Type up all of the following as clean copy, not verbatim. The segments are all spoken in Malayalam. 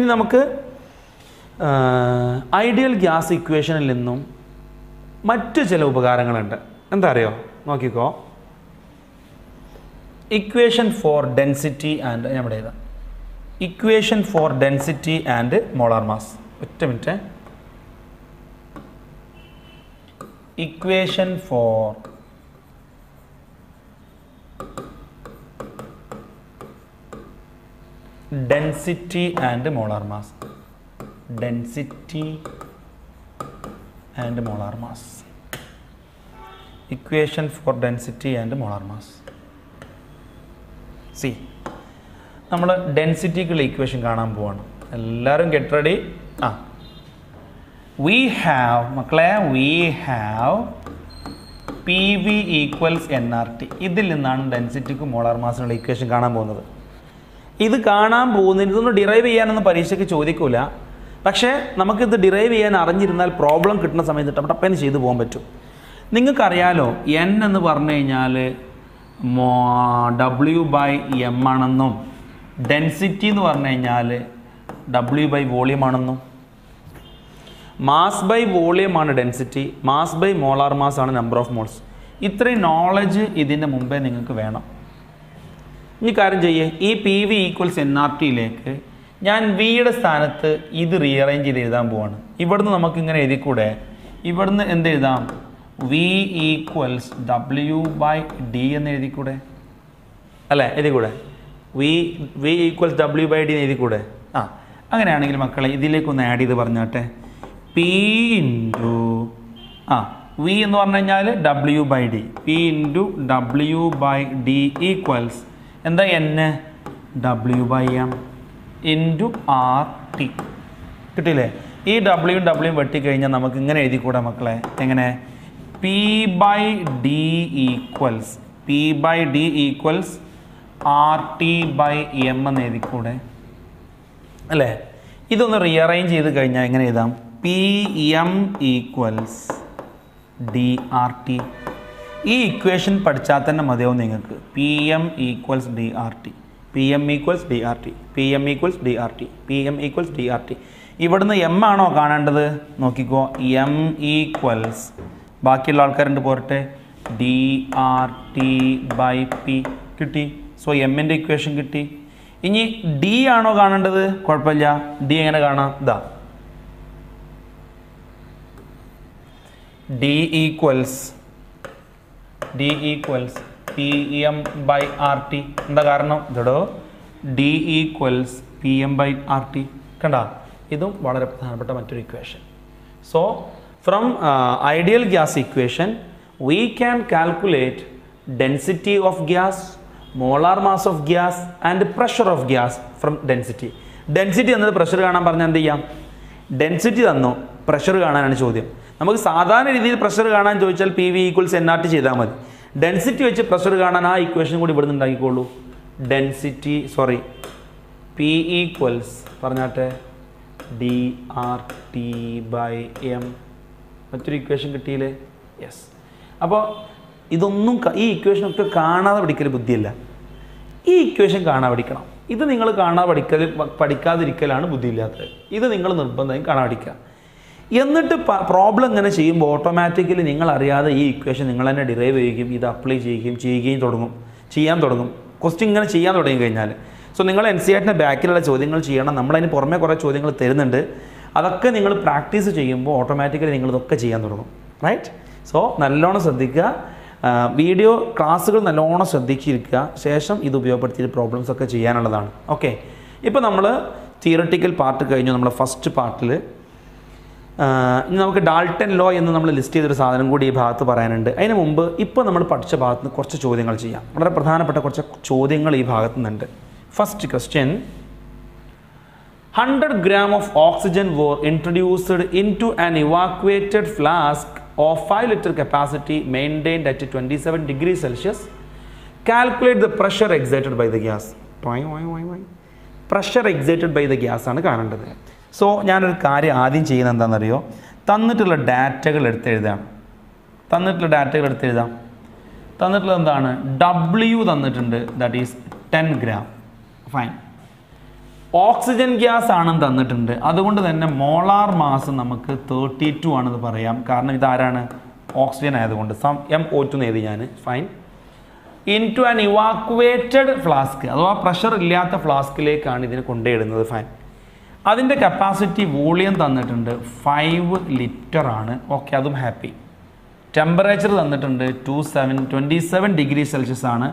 ഇനി നമുക്ക് ഐഡിയൽ ഗ്യാസ് ഇക്വേഷനിൽ നിന്നും മറ്റു ചില ഉപകാരങ്ങളുണ്ട്. എന്താ അറിയോ? നോക്കിക്കോ. ഇക്വേഷൻ ഫോർ ഡെൻസിറ്റി ആൻഡ് നമ്മുടെ ഏതാ equation for density and molar mass. ഒറ്റ minute. Equation for density and molar mass. Density and molar mass. Equation for density and molar mass. See, നമ്മൾ ഡെൻസിറ്റിക്കുള്ള ഇക്വേഷൻ കാണാൻ പോവാണ്. എല്ലാവരും ഗെറ്റ് റെഡി. we have മക്കളെ we have PV equals nRT. ഇതിൽ നിന്നാണ് ഡെൻസിറ്റിക്കും മോളാർ മാസിനുള്ള ഇക്വേഷൻ കാണാൻ പോകുന്നത്. ഇത് കാണാൻ പോകുന്നതിന് ഇതൊന്നും ഡിറൈവ് ചെയ്യാനൊന്നും പരീക്ഷയ്ക്ക് ചോദിക്കില്ല. പക്ഷേ നമുക്കിത് ഡിറൈവ് ചെയ്യാൻ അറിഞ്ഞിരുന്നാൽ പ്രോബ്ലം കിട്ടുന്ന സമയത്ത് ടപ്പേന്ന് ചെയ്തു പോകാൻ പറ്റും. നിങ്ങൾക്കറിയാലോ n എന്ന് പറഞ്ഞു കഴിഞ്ഞാൽ W/m ആണെന്നും ഡെൻസിറ്റി എന്ന് പറഞ്ഞു കഴിഞ്ഞാൽ W/വോളിയം ആണെന്നും. മാസ് ബൈ വോളിയം ആണ് density, mass by molar mass ആണ് നമ്പർ ഓഫ് മോൾസ്. ഇത്രയും നോളജ് ഇതിൻ്റെ മുമ്പേ നിങ്ങൾക്ക് വേണം. ഇനി കാര്യം ചെയ്യേ, ഈ PV ഈക്വൽസ് nRTയിലേക്ക് ഞാൻ വിയുടെ സ്ഥാനത്ത് ഇത് റീഅറേഞ്ച് ചെയ്ത് എഴുതാൻ പോവാണ്. ഇവിടുന്ന് നമുക്ക് ഇങ്ങനെ എഴുതിക്കൂടെ? ഇവിടുന്ന് എന്ത് എഴുതാം? V ഈക്വൽസ് W/d എന്ന് എഴുതിക്കൂടെ? അല്ലേ? എഴുതിക്കൂടെ? V ഈക്വൽസ് W/d എന്ന് എഴുതിക്കൂടെ? അങ്ങനെയാണെങ്കിൽ മക്കളെ ഇതിലേക്കൊന്ന് ആഡ് ചെയ്ത് പറഞ്ഞാട്ടെ. P ഇൻറ്റു V എന്ന് പറഞ്ഞു കഴിഞ്ഞാൽ W/d. P into W/d equals എന്താ? n W/m into RT. കിട്ടില്ലേ? ഈ ഡബ്ല്യൂയും ഡബ്ല്യൂയും വെട്ടിക്കഴിഞ്ഞാൽ നമുക്ക് ഇങ്ങനെ എഴുതിക്കൂടെ മക്കളെ? എങ്ങനെ? P/d ഈക്വൽസ് RT/m എന്ന് എഴുതിക്കൂടെ? അല്ലേ? ഇതൊന്ന് റീഅറേഞ്ച് ചെയ്ത് കഴിഞ്ഞാൽ എങ്ങനെ എഴുതാം? PM equals DRT. ഈ ഇക്വേഷൻ പഠിച്ചാൽ തന്നെ മതിയാവും നിങ്ങൾക്ക്. PM equals DRT. PM equals DRT. PM equals DRT. PM equals DRT. ഇവിടുന്ന് m ആണോ കാണേണ്ടത്? നോക്കിക്കോ. m ഈക്വൽസ് ബാക്കിയുള്ള ആൾക്കാരുണ്ട് പോരട്ടെ. DRT/P കിട്ടി. സോ എമ്മിൻ്റെ ഇക്വേഷൻ കിട്ടി. ഇനി D ആണോ കാണേണ്ടത്? കുഴപ്പമില്ല. D എങ്ങനെ കാണാം? ഇതാ D ഈക്വൽസ് PM/RT. എന്താ കാരണം? ഇതോ D ഈക്വൽസ് PM/RT. കണ്ട? ഇതും വളരെ പ്രധാനപ്പെട്ട മറ്റൊരു equation. So from ideal gas equation we can calculate density of gas, molar mass of gas and pressure of gas from density. Density എന്നത് പ്രഷർ കാണാൻ പറഞ്ഞാൽ എന്ത് ചെയ്യാം? ഡെൻസിറ്റി തന്നോ, പ്രഷർ കാണാനാണ് ചോദ്യം. നമുക്ക് സാധാരണ രീതിയിൽ പ്രഷർ കാണാൻ ചോദിച്ചാൽ PV ഈക്വൽസ് nRT ചെയ്താൽ മതി. ഡെൻസിറ്റി വെച്ച് പ്രഷർ കാണാൻ ആ ഇക്വേഷൻ കൂടി ഇവിടുന്ന് ഉണ്ടാക്കിക്കോളൂ. P ഈക്വൽസ് പറഞ്ഞാട്ടെ DRT/m. മറ്റൊരു ഇക്വേഷൻ കിട്ടിയില്ലേ? യെസ്. അപ്പോൾ ഇതൊന്നും ഈ ഇക്വേഷനൊക്കെ കാണാതെ പഠിക്കൽ ബുദ്ധിയില്ല. ഈ ഇക്വേഷൻ കാണാൻ പഠിക്കണം. ഇത് നിങ്ങൾ കാണാതെ പഠിക്കാതിരിക്കലാണ് ബുദ്ധിയില്ലാത്തത്. ഇത് നിങ്ങൾ നിർബന്ധമായും കാണാൻ പഠിക്കുക. എന്നിട്ട് പ്രോബ്ലം ഇങ്ങനെ ചെയ്യുമ്പോൾ ഓട്ടോമാറ്റിക്കലി നിങ്ങൾ അറിയാതെ ഈ ഇക്വേഷൻ നിങ്ങൾ തന്നെ ഡിറൈവ് ചെയ്യുകയും ഇത് അപ്ലൈ ചെയ്യാൻ തുടങ്ങും. ക്വസ്റ്റ്യൻ ഇങ്ങനെ ചെയ്യാൻ തുടങ്ങി കഴിഞ്ഞാൽ. സോ നിങ്ങൾ NCERTൻ്റെ ബാക്കിലുള്ള ചോദ്യങ്ങൾ ചെയ്യണം. നമ്മളതിന് പുറമെ കുറേ ചോദ്യങ്ങൾ തരുന്നുണ്ട്. അതൊക്കെ നിങ്ങൾ പ്രാക്ടീസ് ചെയ്യുമ്പോൾ ഓട്ടോമാറ്റിക്കലി നിങ്ങളിതൊക്കെ ചെയ്യാൻ തുടങ്ങും. റൈറ്റ്? സോ നല്ലോണം ശ്രദ്ധിക്കുക. വീഡിയോ ക്ലാസ്സുകൾ നല്ലോണം ശ്രദ്ധിച്ചിരിക്കുക. ശേഷം ഇത് ഉപയോഗപ്പെടുത്തിയിട്ട് പ്രോബ്ലംസ് ഒക്കെ ചെയ്യാനുള്ളതാണ്. ഓക്കെ. ഇപ്പോൾ നമ്മൾ തിയററ്റിക്കൽ പാർട്ട് കഴിഞ്ഞു. നമ്മൾ ഫസ്റ്റ് പാർട്ടിൽ ഇനി നമുക്ക് ഡാൾട്ടൺ ലോ എന്ന് നമ്മൾ ലിസ്റ്റ് ചെയ്തൊരു സാധനം കൂടി ഈ ഭാഗത്ത് പറയാനുണ്ട്. അതിന് മുമ്പ് ഇപ്പോൾ നമ്മൾ പഠിച്ച ഭാഗത്ത് നിന്ന് കുറച്ച് ചോദ്യങ്ങൾ ചെയ്യാം. വളരെ പ്രധാനപ്പെട്ട കുറച്ച് ചോദ്യങ്ങൾ ഈ ഭാഗത്തു നിന്നുണ്ട്. First question: 100 gram of oxygen were introduced into an evacuated flask of 5 liter capacity maintained at 27 degrees Celsius. Calculate the pressure exerted by the gas. Pressure exerted by the gas ആണ് കാണേണ്ടത്. സോ ഞാനൊരു കാര്യം ആദ്യം ചെയ്യുന്നത് എന്താണെന്നറിയോ? തന്നിട്ടുള്ള ഡാറ്റകൾ എടുത്തെഴുതാം. തന്നിട്ടുള്ളത് എന്താണ്? W തന്നിട്ടുണ്ട്, that is 10 gram. Fine. Oxygen gas ആണെന്ന് തന്നിട്ടുണ്ട്. അതുകൊണ്ട് തന്നെ മോളാർ മാസ് നമുക്ക് 32 ആണെന്ന് പറയാം. കാരണം ഇതാരാണ്? ഓക്സിജൻ ആയതുകൊണ്ട്. MO2 എന്ന് എഴുതി ഞാൻ. Fine. Into an evacuated flask അഥവാ പ്രഷർ ഇല്ലാത്ത ഫ്ലാസ്കിലേക്കാണ് ഇതിനെ കൊണ്ടുപോയിടുന്നത്. ഫൈൻ. അതിൻ്റെ കപ്പാസിറ്റി വോളിയം തന്നിട്ടുണ്ട് 5 ലിറ്റർ ആണ്. ഓക്കെ, അതും ഹാപ്പി. ടെമ്പറേച്ചർ തന്നിട്ടുണ്ട് 27 ഡിഗ്രി സെൽഷ്യസ് ആണ്.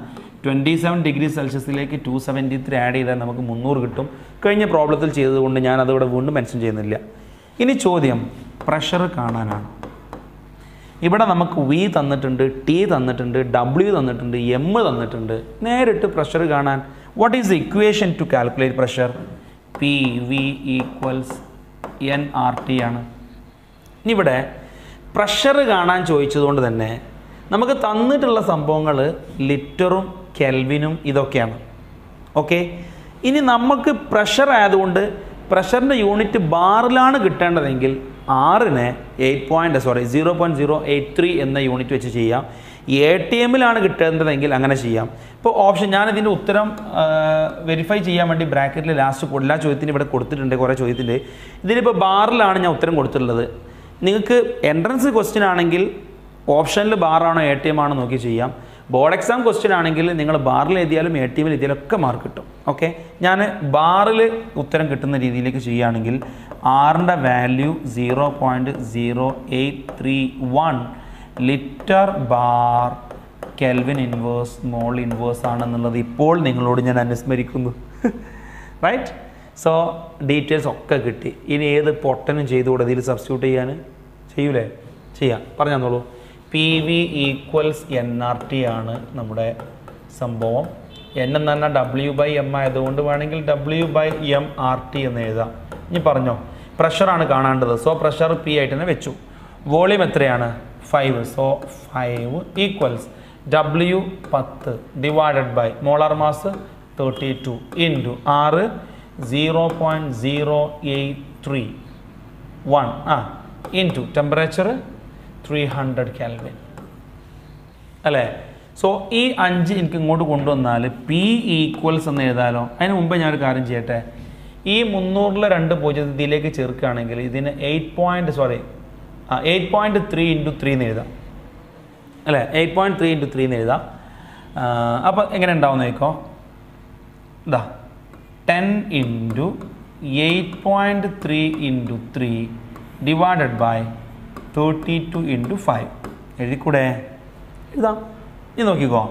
27 ഡിഗ്രി സെൽഷ്യസിലേക്ക് 273 ആഡ് ചെയ്താൽ നമുക്ക് 300 കിട്ടും. കഴിഞ്ഞ പ്രോബ്ലത്തിൽ ചെയ്തതുകൊണ്ട് ഞാൻ അതിവിടെ വീണ്ടും മെൻഷൻ ചെയ്യുന്നില്ല. ഇനി ചോദ്യം പ്രഷർ കാണാനാണ്. ഇവിടെ നമുക്ക് V തന്നിട്ടുണ്ട്, T തന്നിട്ടുണ്ട്, W തന്നിട്ടുണ്ട്, M തന്നിട്ടുണ്ട്. നേരിട്ട് പ്രഷർ കാണാൻ what is the equation two calculate pressure? PV equals nRT ആണ്. ഇനി ഇവിടെ പ്രഷർ കാണാൻ ചോദിച്ചതുകൊണ്ട് തന്നെ നമുക്ക് തന്നിട്ടുള്ള സംഭവങ്ങൾ ലിറ്ററും കെൽവിനും ഇതൊക്കെയാണ്. ഓക്കെ, ഇനി നമുക്ക് പ്രഷർ ആയതുകൊണ്ട് പ്രഷറിൻ്റെ യൂണിറ്റ് ബാറിലാണ് കിട്ടേണ്ടതെങ്കിൽ ആറിനെ 0.083 എന്ന യൂണിറ്റ് വെച്ച് ചെയ്യാം. ATMലാണ് കിട്ടേണ്ടതെങ്കിൽ അങ്ങനെ ചെയ്യാം. ഇപ്പോൾ ഓപ്ഷൻ ഞാനിതിൻ്റെ ഉത്തരം വെരിഫൈ ചെയ്യാൻ വേണ്ടി ബ്രാക്കറ്റിൽ ലാസ്റ്റ് എല്ലാ ചോദ്യത്തിനും ഇവിടെ കൊടുത്തിട്ടുണ്ട്. കുറേ ചോദ്യത്തിൻ്റെ ഇതിലിപ്പോൾ ബാറിലാണ് ഞാൻ ഉത്തരം കൊടുത്തിട്ടുള്ളത്. നിങ്ങൾക്ക് എൻട്രൻസ് ക്വസ്റ്റ്യൻ ആണെങ്കിൽ ഓപ്ഷനിൽ ബാറാണോ ATM ആണോ നോക്കി ചെയ്യാം. ബോർഡ് എക്സാം ക്വസ്റ്റ്യൻ ആണെങ്കിൽ നിങ്ങൾ ബാറിൽ എഴുതിയാലും ATMൽ എഴുതിയാലും ഒക്കെ മാർക്ക് കിട്ടും. ഓക്കെ, ഞാൻ ബാറിൽ ഉത്തരം കിട്ടുന്ന രീതിയിലേക്ക് ചെയ്യുകയാണെങ്കിൽ ആറിൻ്റെ value 0.0831 litre bar kelvin inverse mole inverse ആണെന്നുള്ളത് ഇപ്പോൾ നിങ്ങളോട് ഞാൻ അനുസ്മരിക്കുന്നു. റൈറ്റ്. സോ ഡീറ്റെയിൽസ് ഒക്കെ കിട്ടി. ഇനി ഏത് പൊട്ടനും ചെയ്തുകൂടെ ഇതിൽ സബ്സ്റ്റിറ്റ്യൂട്ട് ചെയ്യൂലേ? ചെയ്യാം. പറഞ്ഞു തന്നോളൂ. PV ഈക്വൽസ് nRT ആണ് നമ്മുടെ സംഭവം. N എന്ന് പറഞ്ഞാൽ W/M ആയതുകൊണ്ട് വേണമെങ്കിൽ W/MRT എന്ന് എഴുതാം. ഇനി പറഞ്ഞോ, പ്രഷറാണ് കാണേണ്ടത്. സോ പ്രഷർ P ആയിട്ട് തന്നെ വെച്ചു. വോളിയം എത്രയാണ്? 5. So 5 equals W 10 divided by molar mass 32 into 6 0.0831 into temperature 300 Kelvin അല്ലേ? സോ ഈ 5 എനിക്ക് ഇങ്ങോട്ട് കൊണ്ടുവന്നാൽ P ഈക്വൽസ് എന്ന് എഴുതാലോ. അതിന് മുമ്പ് ഞാനൊരു കാര്യം ചെയ്യട്ടെ. ഈ 300-ലെ 2 0 ഇതിലേക്ക് ചേർക്കുകയാണെങ്കിൽ ഇതിന് 8.3 × 3 എന്ന് എഴുതാം അല്ലേ? 8.3 × 3 എന്ന് എഴുതാം. അപ്പോൾ എങ്ങനെ ഉണ്ടാവും നോക്കോ. ഇതാ 10 × 8.3 × 3 ഡിവൈഡഡ് ബൈ 32 × 5 എഴുതിക്കൂടെ? എഴുതാം. ഇനി നോക്കിക്കോ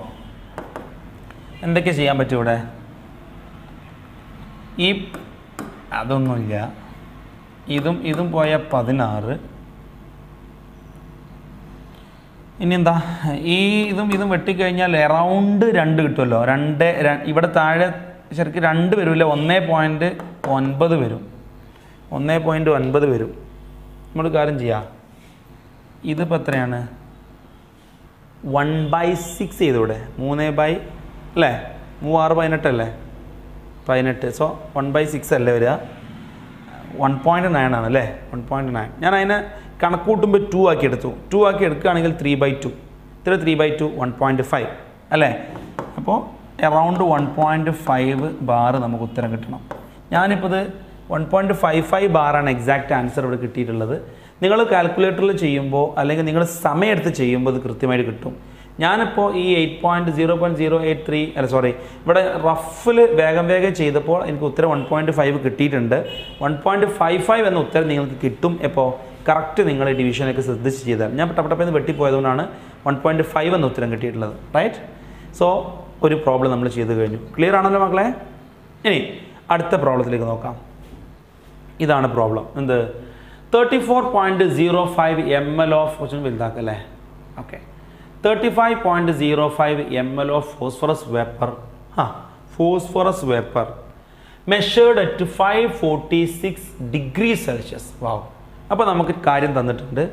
എന്തൊക്കെ ചെയ്യാൻ പറ്റും ഇവിടെ. ഈ അതൊന്നുമില്ല. ഇതും പോയ 16. ഇനി എന്താ, ഇതും വെട്ടിക്കഴിഞ്ഞാൽ എറൗണ്ട് 2 കിട്ടുമല്ലോ. 2 ഇവിടെ താഴെ ശരിക്കും 2 വരില്ല, 1.9 വരും. 1.9 വരും. നമ്മൾ കാര്യം ചെയ്യാം. ഇതിപ്പോൾ എത്രയാണ്? 1/6 ചെയ്തൂടെ? 3 അല്ലേ? 3 6 18 അല്ലേ? 18. സോ 1/6 അല്ലേ വരിക? 1.9 ആണ് അല്ലേ? 1.9. ഞാൻ അതിനെ കണക്കൂട്ടുമ്പോൾ 2 ആക്കി എടുത്തു. 2 ആക്കി എടുക്കുകയാണെങ്കിൽ 3/2. ഇത്ര 3/2 1.5 അല്ലേ? അപ്പോൾ അറൗണ്ട് 1.5 ബാർ നമുക്ക് ഉത്തരം കിട്ടണം. ഞാനിപ്പോൾ ഇത് 1.55 ബാറാണ് എക്സാക്റ്റ് ആൻസർ ഇവിടെ കിട്ടിയിട്ടുള്ളത്. നിങ്ങൾ കാൽക്കുലേറ്ററിൽ ചെയ്യുമ്പോൾ അല്ലെങ്കിൽ നിങ്ങൾ സമയമെടുത്ത് ചെയ്യുമ്പോൾ ഇത് കൃത്യമായിട്ട് കിട്ടും. ഞാനിപ്പോൾ ഈ 0.083 അല്ല സോറി ഇവിടെ റഫിൽ വേഗം ചെയ്തപ്പോൾ എനിക്ക് ഉത്തരം 1.5 കിട്ടിയിട്ടുണ്ട്. 1.55 എന്ന ഉത്തരം നിങ്ങൾക്ക് കിട്ടും. എപ്പോൾ കറക്റ്റ് നിങ്ങൾ ഡിവിഷനൊക്കെ ശ്രദ്ധിച്ച് ചെയ്താൽ. ഞാൻ ടപ്പട്ടപ്പെന്ന് വെട്ടിപ്പോയതുകൊണ്ടാണ് 1.5 എന്ന ഉത്തരം കിട്ടിയിട്ടുള്ളത്. റൈറ്റ്. സോ ഒരു പ്രോബ്ലം നമ്മൾ ചെയ്ത് കഴിഞ്ഞു. ക്ലിയർ ആണല്ലോ മക്കളെ? ഇനി അടുത്ത പ്രോബ്ലത്തിലേക്ക് നോക്കാം. ഇതാണ് പ്രോബ്ലം. എന്ത്? 34.05 ml ഓഫ് കുറച്ചും വലുതാക്കല്ലേ? Okay. 35.05 ml of phosphorus vapour measured at 546 degree Celsius. Wow. അപ്പോൾ നമുക്ക് കാര്യം തന്നിട്ടുണ്ട്,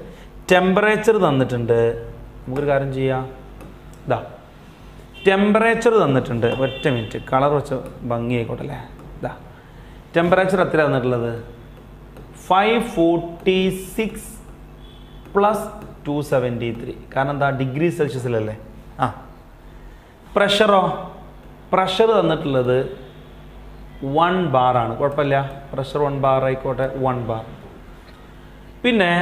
ടെമ്പറേച്ചർ തന്നിട്ടുണ്ട്. നമുക്കൊരു കാര്യം ചെയ്യാം. ഇതാ ടെമ്പറേച്ചർ തന്നിട്ടുണ്ട്. ഒറ്റ മിനിറ്റ്, കളർ വെച്ച് ഭംഗിയായിക്കോട്ടെ അല്ലേ? ഇതാ ടെമ്പറേച്ചർ എത്ര തന്നിട്ടുള്ളത്? 546 പ്ലസ് 273. കാരണം എന്താ? ഡിഗ്രി സെൽഷ്യസിലല്ലേ? പ്രഷറോ? പ്രഷർ തന്നിട്ടുള്ളത് 1 ബാർ ആണ്, കുഴപ്പമില്ല, പ്രഷർ 1 ബാർ ആയിക്കോട്ടെ, 1 ബാർ. പിന്നെ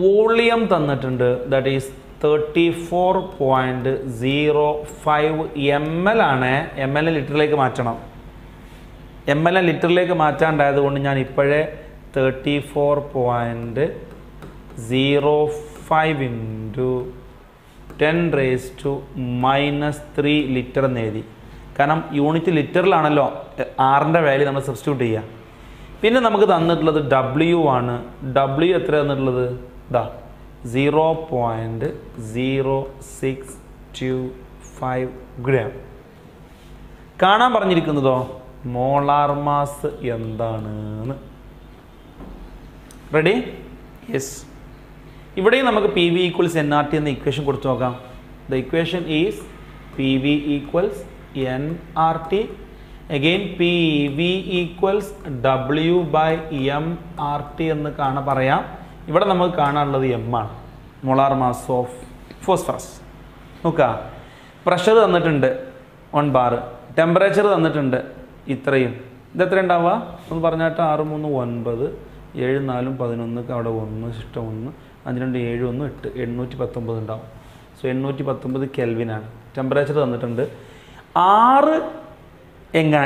വോളിയം തന്നിട്ടുണ്ട്, ദാറ്റ് ഈസ് 34.05 ml ആണ്. ml ലിറ്ററിലേക്ക് മാറ്റണം. ml ലിറ്ററിലേക്ക് മാറ്റാണ്ടായത് കൊണ്ട് ഞാൻ ഇപ്പോഴേ 34.05 ഇൻറ്റു 10⁻³ ലിറ്റർ എന്ന് എഴുതി. കാരണം യൂണിറ്റ് ലിറ്ററിലാണല്ലോ ആറിൻ്റെ വാല്യൂ നമ്മൾ സബ്സ്റ്റിറ്റ്യൂട്ട് ചെയ്യുക. പിന്നെ നമുക്ക് തന്നിട്ടുള്ളത് W ആണ്. W എത്ര തന്നിട്ടുള്ളത്? ഇതാ 0.0625 ഗ്രാം. കാണാൻ പറഞ്ഞിരിക്കുന്നതോ മോളാർ മാസ് എന്താണ്. റെഡി? യെസ്. ഇവിടെയും നമുക്ക് PV = nRT എന്ന ഇക്വേഷൻ കൊടുത്തു നോക്കാം. The equation is PV = nRT. Again PV = W/mRT എന്ന് പറയാം. ഇവിടെ നമുക്ക് കാണാനുള്ളത് M ആണ്, മോളാർ മാസ് ഓഫ് ഫോസ്ഫറസ്. നോക്കുക, പ്രഷർ തന്നിട്ടുണ്ട് 1 ബാർ, ടെമ്പറേച്ചർ തന്നിട്ടുണ്ട് ഇത്രയും. ഇതെത്ര ഉണ്ടാവുക ഒന്ന് പറഞ്ഞാട്ട്? 6 3 9, 7 4 11, അവിടെ 1 ശിഷ്ടം 1, 5 2 7 1 8, 819 ഉണ്ടാവും. സോ 819 കെൽവിനാണ്. ടെമ്പറേച്ചർ തന്നിട്ടുണ്ട് 6.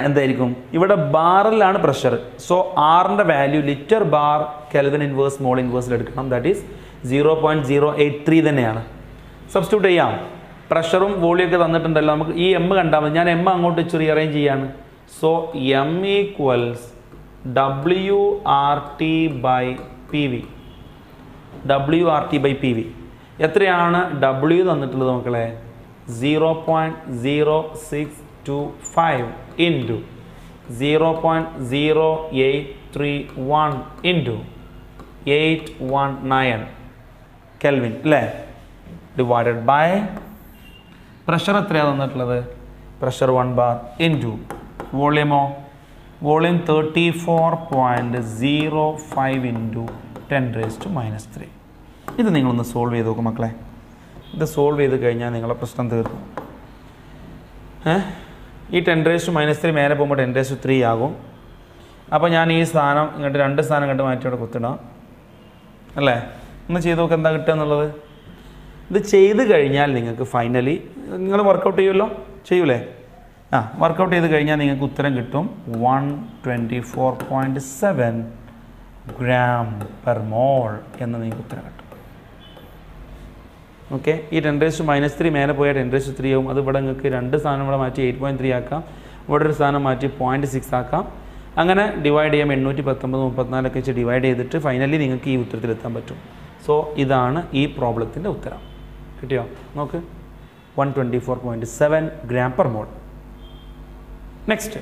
എന്തായിരിക്കും? ഇവിടെ ബാറിലാണ് പ്രഷർ. സോ ആറിൻ്റെ value litre bar kelvin inverse mole ഇൻവേഴ്സിൽ എടുക്കണം. ദാറ്റ് ഈസ് 0.083 തന്നെയാണ്. സബ്സ്റ്റിറ്റ്യൂട്ട് ചെയ്യാം. പ്രഷറും വോളിയൊക്കെ തന്നിട്ടുണ്ടല്ലോ, നമുക്ക് ഈ M കണ്ടാൽ മതി. ഞാൻ M അങ്ങോട്ട് ഇച്ചിരി അറേഞ്ച് ചെയ്യാണ്. So M = WRT/PV. WRT/PV എത്രയാണ്? W തന്നിട്ടുള്ളത് മക്കളെ 0.0625 ഇൻറ്റു 0.0831 ഇൻറ്റു 819 കെൽവിൻ അല്ലേ, ഡിവൈഡഡ് ബൈ പ്രഷർ എത്രയാണ് തന്നിട്ടുള്ളത്? പ്രഷർ 1 ബാർ ഇൻറ്റു വോളിയമോ? വോളിയം 34.05 ഇൻറ്റു 10⁻³ ഇത് നിങ്ങളൊന്ന് സോൾവ് ചെയ്ത് നോക്കും മക്കളെ. ഇത് സോൾവ് ചെയ്ത് കഴിഞ്ഞാൽ നിങ്ങളെ പ്രശ്നം തീർന്നു. ഈ 10⁻³ മേലെ പോകുമ്പോൾ 10⁻³ ആകും. അപ്പോൾ ഞാൻ ഈ സ്ഥാനം ഇങ്ങോട്ട് 2 സ്ഥാനം കണ്ട് മാറ്റി അവിടെ കുത്തിടാം അല്ലേ. ഒന്ന് ചെയ്ത് നോക്കുക എന്താ കിട്ടുക എന്നുള്ളത്. ഇത് ചെയ്ത് കഴിഞ്ഞാൽ നിങ്ങൾക്ക് ഫൈനലി നിങ്ങൾ വർക്കൗട്ട് ചെയ്യുമല്ലോ, ചെയ്യൂലേ? വർക്കൗട്ട് ചെയ്ത് കഴിഞ്ഞാൽ നിങ്ങൾക്ക് ഉത്തരം കിട്ടും 124.7 gram per mole എന്ന് നിങ്ങൾക്ക് ഉത്തരം കിട്ടും. ഓക്കെ, ഈ 10⁻³ മേലെ പോയാൽ 10⁻³ ആവും. അത് ഇവിടെ നിങ്ങൾക്ക് 2 സ്ഥാനം ഇവിടെ മാറ്റി 8.3 ആക്കാം, ഇവിടെ ഒരു സ്ഥാനം മാറ്റി 0.6 ആക്കാം. അങ്ങനെ ഡിവൈഡ് ചെയ്യാം. 819 34 ഒക്കെ വെച്ച് ഡിവൈഡ് ചെയ്തിട്ട് ഫൈനലി നിങ്ങൾക്ക് ഈ ഉത്തരത്തിലെത്താൻ പറ്റും. സോ ഇതാണ് ഈ പ്രോബ്ലത്തിൻ്റെ ഉത്തരം. കിട്ടിയോ? നോക്ക്, 124.7 gram per mole. Next,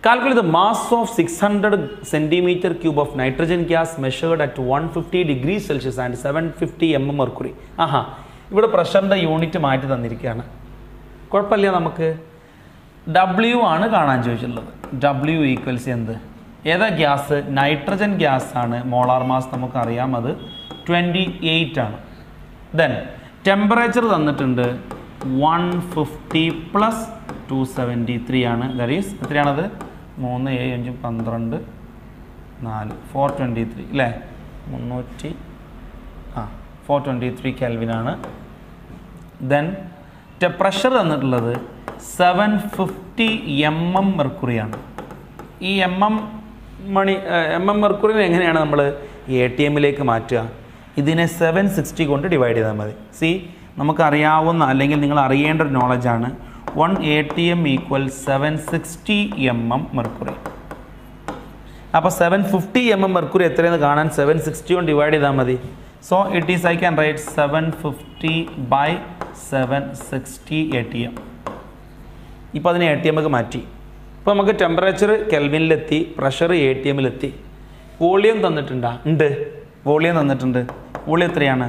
calculate the mass of 600 cm³ of nitrogen gas measured at 150 degrees Celsius and 750 mm mercury. ഇവിടെ പ്രഷറിൻ്റെ യൂണിറ്റ് മാറ്റി തന്നിരിക്കുകയാണ്. കുഴപ്പമില്ല, നമുക്ക് W ആണ് കാണാൻ ചോദിച്ചിട്ടുള്ളത്. W = എന്ത്? ഏതാ ഗ്യാസ്? നൈട്രജൻ ഗ്യാസ് ആണ്. മോളാർ മാസ് നമുക്കറിയാം, അത് 28 ആണ്. ദെൻ ടെമ്പറേച്ചർ തന്നിട്ടുണ്ട് 150 + 273 ആണ്. That is എത്രയാണത്? 3 7 5 12 4 423 അല്ലേ? 423 കെൽവിനാണ്. ദെൻ പ്രഷർ തന്നിട്ടുള്ളത് 750 mm മെർക്കുറിയാണ്. ഈ mm മെർക്കുറിനെ എങ്ങനെയാണ് നമ്മൾ ATMലേക്ക് മാറ്റുക? ഇതിനെ 760 കൊണ്ട് ഡിവൈഡ് ചെയ്താൽ മതി. നമുക്കറിയാവുന്ന അല്ലെങ്കിൽ നിങ്ങൾ അറിയേണ്ട ഒരു നോളജാണ്. 1 ATM = 760 mm മെർക്കുറി. അപ്പോൾ 750 mm മെർക്കുറി എത്രയെന്ന് കാണാൻ 760 കൊണ്ട് ഡിവൈഡ് ചെയ്താൽ മതി. So it is I can write 750/760 ATM. ഇപ്പോൾ അതിനെ ATMക്ക് മാറ്റി. ഇപ്പോൾ നമുക്ക് ടെമ്പറേച്ചർ കെൽവിനിലെത്തി, പ്രഷർ ATMലെത്തി. വോളിയം തന്നിട്ടുണ്ടോ? ഉണ്ട്, വോളിയം തന്നിട്ടുണ്ട്. വോളിയം എത്രയാണ്?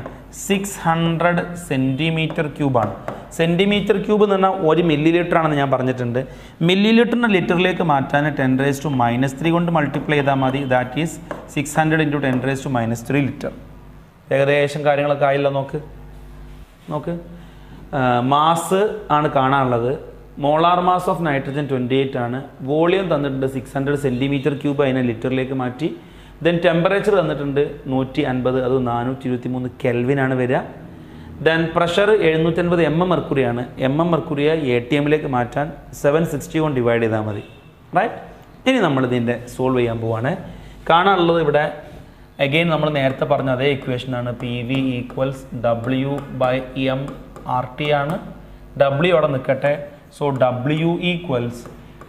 600 cm³ ആണ്. cm³ എന്ന് പറഞ്ഞാൽ 1 ml ആണെന്ന് ഞാൻ പറഞ്ഞിട്ടുണ്ട്. മില്ലിലിറ്ററിന് ലിറ്ററിലേക്ക് മാറ്റാൻ 10⁻³ കൊണ്ട് മൾട്ടിപ്ലൈ ചെയ്താൽ മതി. That is 600 × 10⁻³ litre. ഏകദേശം കാര്യങ്ങളൊക്കെ ആയില്ല. നോക്ക്, മാസ് ആണ് കാണാനുള്ളത്. മോളാർ മാസ് ഓഫ് നൈട്രജൻ 28 ആണ്. വോളിയം തന്നിട്ടുണ്ട് 600 cm3, അതിനെ ലിറ്ററിലേക്ക് മാറ്റി. ദെൻ ടെമ്പറേച്ചർ തന്നിട്ടുണ്ട് 150, അത് 423 കെൽവിനാണ് വരിക. Then pressure 750 mm മെർക്കുറിയാണ്. മെർക്കുറിയെ ATMലേക്ക് മാറ്റാൻ 760 കൊണ്ട് ഡിവൈഡ് ചെയ്താൽ മതി. റൈറ്റ്. ഇനി നമ്മളിതിൻ്റെ സോൾവ് ചെയ്യാൻ പോവാണ്. കാണാനുള്ളത് ഇവിടെ അഗെയിൻ നമ്മൾ നേരത്തെ പറഞ്ഞ അതേ ഇക്വേഷനാണ്. PV = W/m/RT ആണ്. W അവിടെ നിൽക്കട്ടെ. സോ W =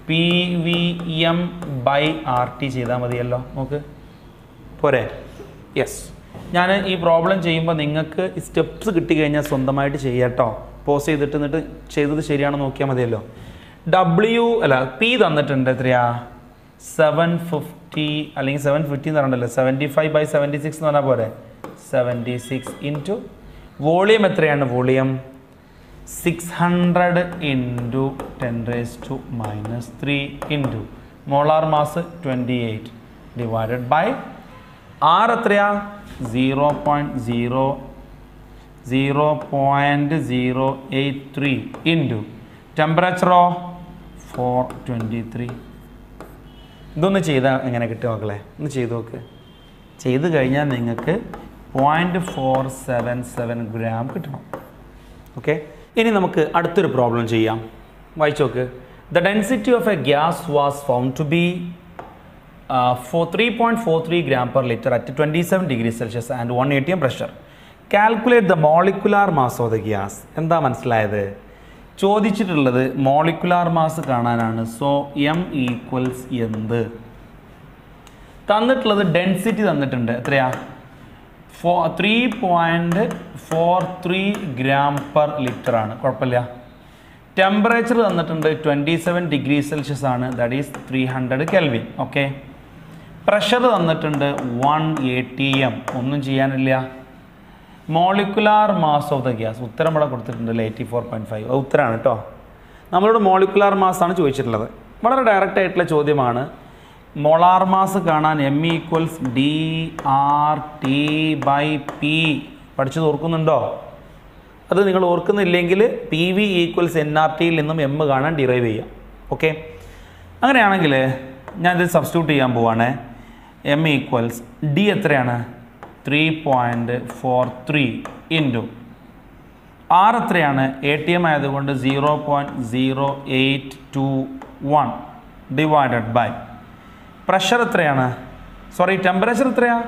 PVM/RT ചെയ്താൽ മതിയല്ലോ. നോക്ക് പോരെ. യെസ്. ഞാൻ ഈ പ്രോബ്ലം ചെയ്യുമ്പോൾ നിങ്ങൾക്ക് സ്റ്റെപ്സ് കിട്ടിക്കഴിഞ്ഞാൽ സ്വന്തമായിട്ട് ചെയ്യാം കേട്ടോ. പോസ് ചെയ്തിട്ട് എന്നിട്ട് ചെയ്തത് ശരിയാണോ നോക്കിയാൽ മതിയല്ലോ. P തന്നിട്ടുണ്ട് എത്രയാ? 750 അല്ലെങ്കിൽ 750 എന്ന് പറഞ്ഞല്ലോ. 75/76 എന്ന് പറഞ്ഞാൽ പോരെ. 76 ഇൻറ്റു വോളിയം എത്രയാണ്? Volume 600 into 10⁻³ into molar mass 28 divided by R എത്രയാ? 0.083 ഇൻറ്റു ടെമ്പറേച്ചറോ 423. ഇതൊന്ന് ചെയ്താൽ എങ്ങനെ കിട്ടും മക്കളെ? ഒന്ന് ചെയ്ത് നോക്ക്. ചെയ്ത് കഴിഞ്ഞാൽ നിങ്ങൾക്ക് 0.477 ഗ്രാം കിട്ടണം. ഓക്കെ. ഇനി നമുക്ക് അടുത്തൊരു പ്രോബ്ലം ചെയ്യാം. വായിച്ചു നോക്ക്. The density of a gas was found to be 3.43 gram per liter at 27 degrees Celsius and 1 atm pressure. Calculate the molecular mass of the gas. എന്താ മനസ്സിലായത്? ചോദിച്ചിട്ടുള്ളത് മോളിക്കുലാർ മാസ് കാണാനാണ്. സോ M ഈക്വൽസ് എന്ത്? തന്നിട്ടുള്ളത് ഡെൻസിറ്റി തന്നിട്ടുണ്ട്. എത്രയാ? 3.43 gram per liter ആണ്. കുഴപ്പമില്ല. ടെമ്പറേച്ചർ തന്നിട്ടുണ്ട് 27 degrees Celsius ആണ്. That is 300 Kelvin. Okay. Pressure തന്നിട്ടുണ്ട് 1 atm. ഒന്നും ചെയ്യാനില്ല. Molecular mass of the gas ഉത്തരം ഇവിടെ കൊടുത്തിട്ടുണ്ടല്ലോ 84.5. ഉത്തരമാണ് കേട്ടോ. നമ്മളോട് മോളിക്കുലാർ മാസ് ആണ് ചോദിച്ചിട്ടുള്ളത്. വളരെ ഡയറക്റ്റ് ആയിട്ടുള്ള ചോദ്യമാണ്. മോളാർ മാസ് കാണാൻ M = dRT/P പഠിച്ചത് ഓർക്കുന്നുണ്ടോ? അത് നിങ്ങൾ ഓർക്കുന്നില്ലെങ്കിൽ PV = nRTയിൽ നിന്നും M കാണാൻ ഡിറൈവ് ചെയ്യാം. ഓക്കെ. അങ്ങനെയാണെങ്കിൽ ഞാനിത് സബ്സ്റ്റിറ്റ്യൂട്ട് ചെയ്യാൻ പോവാണ്. M = D എത്രയാണ്? 3.43 ഇൻറ്റു R എത്രയാണ്? ATM ആയതുകൊണ്ട് 0.0821 ഡിവൈഡഡ് ബൈ പ്രഷർ എത്രയാണ്? സോറി, ടെമ്പറേച്ചർ എത്രയാണ്?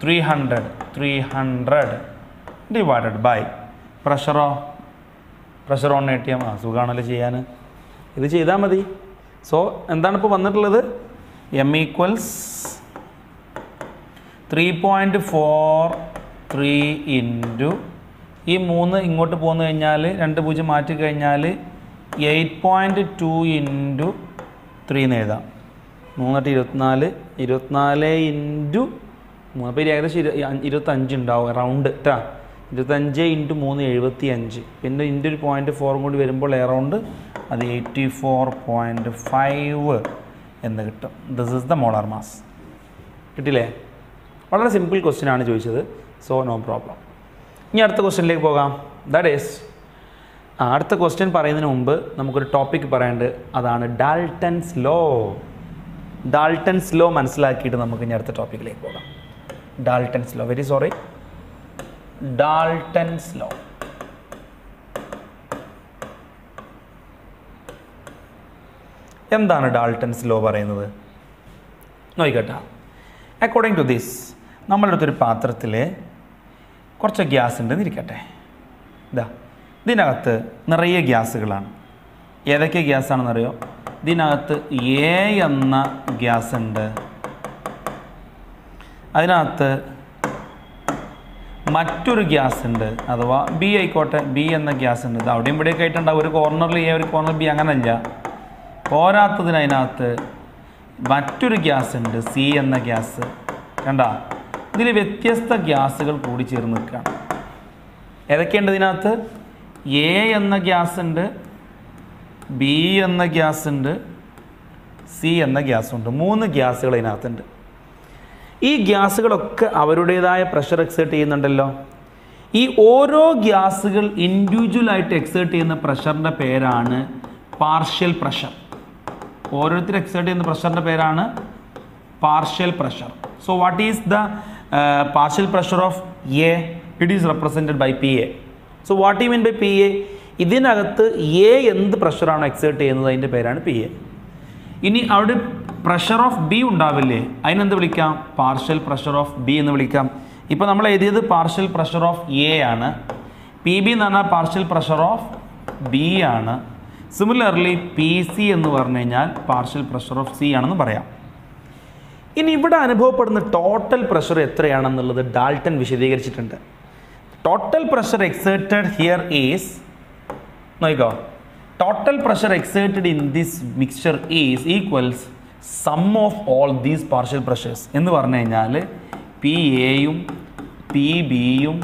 300 divided by pressure on ATM. സുഖമാണല്ലോ ചെയ്യാൻ. ഇത് ചെയ്താൽ മതി. സോ എന്താണ് ഇപ്പോൾ വന്നിട്ടുള്ളത്? M = 3.43 ഇൻറ്റു ഈ 3 ഇങ്ങോട്ട് പോന്നു കഴിഞ്ഞാൽ 2 0 മാറ്റി കഴിഞ്ഞാൽ 8.2 ഇൻറ്റു 3 എന്ന് എഴുതാം. 3 24 ഇൻറ്റു 3. അപ്പോൾ ഏകദേശം 25 ഉണ്ടാവും അറൗണ്ട് കേട്ടോ. 25 ഇൻറ്റു 3 75. പിന്നെ ഇൻറ്റു ഒരു 0.4 കൂടി വരുമ്പോൾ എറൗണ്ട് അത് 84.5 എന്ന് കിട്ടും. This is the molar mass. കിട്ടില്ലേ? വളരെ സിമ്പിൾ ക്വസ്റ്റ്യൻ ആണ് ചോദിച്ചത്. So no problem. ഇനി അടുത്ത ക്വസ്റ്റ്യനിലേക്ക് പോകാം. ദാറ്റ് ഈസ് അടുത്ത ക്വസ്റ്റ്യൻ പറയുന്നതിന് മുമ്പ് നമുക്കൊരു ടോപ്പിക് പറയാനുണ്ട്. അതാണ് ഡാൽട്ടൺസ് ലോ. ഡാൽട്ടൺസ് ലോ മനസ്സിലാക്കിയിട്ട് നമുക്ക് ഇനി അടുത്ത ടോപ്പിക്കിലേക്ക് പോകാം. Dalton's law. Very sorry. Dalton's law. എന്താണ് ഡാൽട്ടൺസ് ലോ പറയുന്നത്? നോക്കട്ടെ. അക്കോർഡിംഗ് ടു ദിസ്, നമ്മളുടെ അടുത്തൊരു പാത്രത്തിൽ കുറച്ച് ഗ്യാസ് ഉണ്ടെന്ന് ഇരിക്കട്ടെ. ഇതിനകത്ത് നിറയെ ഗ്യാസുകളാണ്. ഏതൊക്കെ ഗ്യാസാണെന്നറിയോ? ഇതിനകത്ത് A എന്ന ഗ്യാസ് ഉണ്ട്. അതിനകത്ത് മറ്റൊരു ഗ്യാസ് ഉണ്ട്, അഥവാ B ആയിക്കോട്ടെ. B എന്ന ഗ്യാസ് ഉണ്ട്. ഇത് അവിടെയും ഇവിടെയൊക്കെ ആയിട്ടുണ്ടാവും. ഒരു കോർണറിൽ A, ഒരു കോർണർ B, അങ്ങനല്ല. പോരാത്തതിന് അതിനകത്ത് മറ്റൊരു ഗ്യാസ് ഉണ്ട്, C എന്ന ഗ്യാസ്. കണ്ട, ഇതിൽ വ്യത്യസ്ത ഗ്യാസുകൾ കൂടി ചേർന്ന് നിൽക്കുകയാണ്. ഏതൊക്കെയുണ്ട് ഇതിനകത്ത്? A എന്ന ഗ്യാസ് ഉണ്ട്, B എന്ന ഗ്യാസ് ഉണ്ട്, C എന്ന ഗ്യാസ് ഉണ്ട്. 3 ഗ്യാസുകൾ ഇതിനകത്തുണ്ട്. ഈ ഗ്യാസുകളൊക്കെ അവരുടേതായ പ്രഷർ എക്സേർട്ട് ചെയ്യുന്നുണ്ടല്ലോ. ഈ ഓരോ ഗ്യാസുകൾ ഇൻഡിവിജ്വലായിട്ട് എക്സേർട്ട് ചെയ്യുന്ന പ്രഷറിൻ്റെ പേരാണ് പാർഷ്യൽ പ്രഷർ. ഓരോരുത്തർ എക്സേർട്ട് ചെയ്യുന്ന പ്രഷറിൻ്റെ പേരാണ് partial pressure. So what is the partial pressure of A? It is represented by P A. So what you mean by P A? ഇതിനകത്ത് എ എന്ത് പ്രഷറാണോ എക്സേർട്ട് ചെയ്യുന്നത് അതിൻ്റെ പേരാണ് പി എ. ഇനി അവിടെ പ്രഷർ ഓഫ് ബി ഉണ്ടാവില്ലേ, അതിനെന്ത് വിളിക്കാം? പാർഷ്യൽ പ്രഷർ ഓഫ് ബി എന്ന് വിളിക്കാം. ഇപ്പോൾ നമ്മൾ എഴുതിയത് പാർഷ്യൽ പ്രഷർ ഓഫ് എ ആണ്. പി ബി എന്ന് പറഞ്ഞാൽ പാർഷ്യൽ പ്രഷർ ഓഫ് ബി ആണ്. സിമിലർലി പി സി എന്ന് പറഞ്ഞു കഴിഞ്ഞാൽ പാർഷ്യൽ പ്രഷർ ഓഫ് സി ആണെന്ന് പറയാം. ഇനി ഇവിടെ അനുഭവപ്പെടുന്ന ടോട്ടൽ പ്രഷർ എത്രയാണെന്നുള്ളത് ഡാൾട്ടൺ വിശദീകരിച്ചിട്ടുണ്ട്. Total pressure exerted here is, നോക്കിക്കോ, total pressure exerted in this mixture is equals sum of all these partial pressures എന്ന് പറഞ്ഞു കഴിഞ്ഞാൽ പി എയും പി ബിയും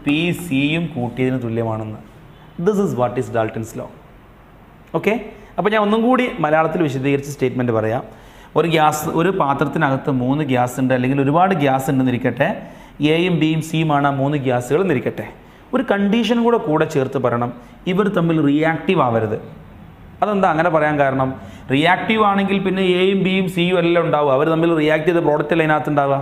പി സിയും കൂട്ടിയതിന് തുല്യമാണെന്ന്. This is what is Dalton's law. Okay, അപ്പോൾ ഞാൻ ഒന്നും കൂടി മലയാളത്തിൽ വിശദീകരിച്ച് സ്റ്റേറ്റ്മെൻറ്റ് പറയാം. ഒരു പാത്രത്തിനകത്ത് 3 ഗ്യാസ് ഉണ്ട്, അല്ലെങ്കിൽ ഒരുപാട് ഗ്യാസ് ഉണ്ടെന്നിരിക്കട്ടെ. എയും ബിയും സിയുമാണ് ആ 3 ഗ്യാസുകൾ എന്നിരിക്കട്ടെ. ഒരു കണ്ടീഷൻ കൂടെ ചേർത്ത് പറയണം, ഇവർ തമ്മിൽ റിയാക്റ്റീവ് ആവരുത്. അതെന്താ അങ്ങനെ പറയാൻ കാരണം? റിയാക്റ്റീവ് ആണെങ്കിൽ പിന്നെ എയും ബിയും സിയും എല്ലാം ഉണ്ടാവുക, അവർ തമ്മിൽ റിയാക്ട് ചെയ്ത പ്രോഡക്റ്റ് അല്ല അതിനകത്ത് ഉണ്ടാവുക.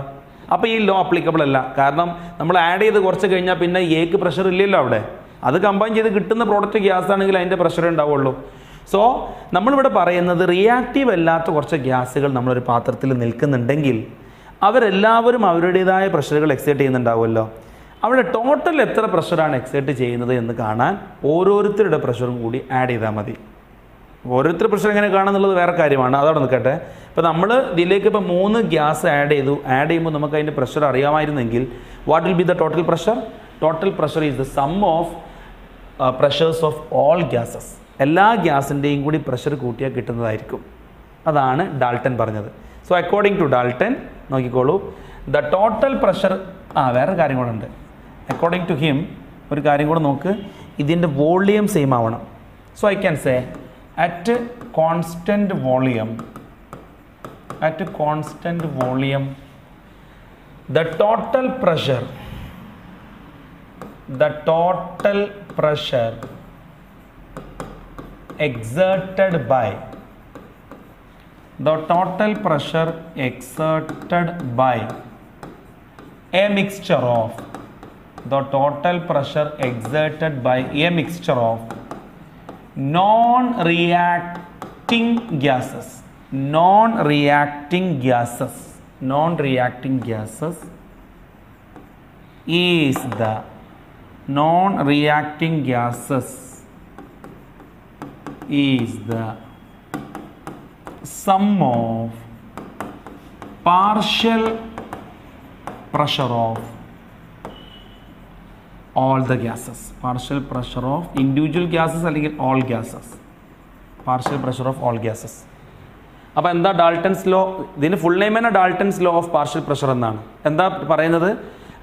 അപ്പോൾ ഈ ലോ അപ്ലിക്കബിൾ അല്ല. കാരണം നമ്മൾ ആഡ് ചെയ്ത് കുറച്ച് കഴിഞ്ഞാൽ പിന്നെ എക്ക് പ്രഷർ ഇല്ലല്ലോ അവിടെ. അത് കമ്പൈൻ ചെയ്ത് കിട്ടുന്ന പ്രോഡക്റ്റ് ഗ്യാസ് ആണെങ്കിൽ അതിൻ്റെ പ്രഷർ ഉണ്ടാവുള്ളൂ. സോ നമ്മളിവിടെ പറയുന്നത് റിയാക്റ്റീവ് അല്ലാത്ത കുറച്ച് ഗ്യാസുകൾ നമ്മളൊരു പാത്രത്തിൽ നിൽക്കുന്നുണ്ടെങ്കിൽ അവരെല്ലാവരും അവരുടേതായ പ്രഷറുകൾ എക്സേർട്ട് ചെയ്യുന്നുണ്ടാവുമല്ലോ. അവിടെ ടോട്ടൽ എത്ര പ്രഷറാണ് എക്സേർട്ട് ചെയ്യുന്നത് എന്ന് കാണാൻ ഓരോരുത്തരുടെ പ്രഷറും കൂടി ആഡ് ചെയ്താൽ മതി. ഓരോരുത്തർ പ്രഷർ എങ്ങനെ കാണുന്നുള്ളത് വേറെ കാര്യമാണ്, അതവിടെ നിൽക്കട്ടെ. ഇപ്പോൾ നമ്മൾ ഇതിലേക്ക് ഇപ്പോൾ 3 ഗ്യാസ് ആഡ് ചെയ്യുമ്പോൾ നമുക്ക് അതിൻ്റെ പ്രഷർ അറിയാമായിരുന്നെങ്കിൽ what will be the total pressure? Total pressure is the sum of pressures of all gases. എല്ലാ ഗ്യാസിൻ്റെയും കൂടി പ്രഷർ കൂട്ടിയാൽ കിട്ടുന്നതായിരിക്കും. അതാണ് ഡാൾട്ടൺ പറഞ്ഞത്. സോ അക്കോർഡിംഗ് ടു ഡാൾട്ടൺ, നോക്കിക്കോളൂ, ദ ടോട്ടൽ പ്രഷർ, വേറെ കാര്യം കൂടെ ഉണ്ട്. അക്കോർഡിംഗ് ടു ഹിം ഒരു കാര്യം കൂടെ നോക്ക്, ഇതിൻ്റെ വോളിയം സെയിം ആവണം. So I can say at constant volume the total pressure exerted by a mixture of non-reacting gases is the sum of partial pressure of all the gases. Partial pressure of individual gases അല്ലെങ്കിൽ all gases. Partial pressure of all gases. അപ്പോൾ എന്താ ഡാൾട്ടൺസ് ലോ? ഇതിന് ഫുൾ നെയിം തന്നെ Dalton's law of partial pressure എന്നാണ്. എന്താ പറയുന്നത്?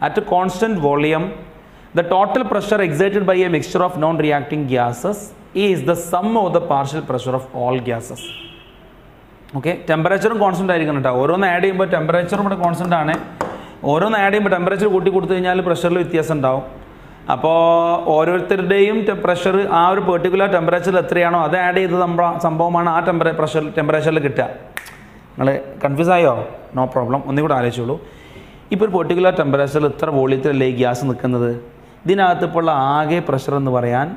At constant volume the total pressure exerted by a mixture of non reacting gases is the sum of the partial pressure of all gases. Okay, ടെമ്പറേച്ചറും കോൺസ്റ്റൻ്റ് ആയിരിക്കണം കേട്ടോ. ഓരോന്ന് ആഡ് ചെയ്യുമ്പോൾ ടെമ്പറേച്ചറും ഇവിടെ കോൺസ്റ്റൻ്റ് ആണ്. ഓരോന്ന് ആഡ് ചെയ്യുമ്പോൾ ടെമ്പറേച്ചർ കൂട്ടി കൊടുത്തു കഴിഞ്ഞാൽ പ്രഷറിൽ വ്യത്യാസം ഉണ്ടാവും. അപ്പോൾ ഓരോരുത്തരുടെയും പ്രഷർ ആ ഒരു പെർട്ടിക്കുലർ ടെമ്പറേച്ചറിൽ എത്രയാണോ അത് ആഡ് ചെയ്ത സംഭവമാണ് ആ ടെമ്പറേച്ചറിൽ കിട്ടുക. നിങ്ങൾ കൺഫ്യൂസ് ആയോ? നോ പ്രോബ്ലം, ഒന്നുകൂടെ ആലോചിച്ചോളൂ. ഇപ്പോൾ ഒരു പെർട്ടിക്കുലർ ടെമ്പറേച്ചറിൽ ഇത്ര വോളിയത്തിലല്ലേ ഈ ഗ്യാസ് നിൽക്കുന്നത്. ഇതിനകത്ത് ഇപ്പോൾ ഉള്ള ആകെ പ്രഷർ എന്ന് പറയാൻ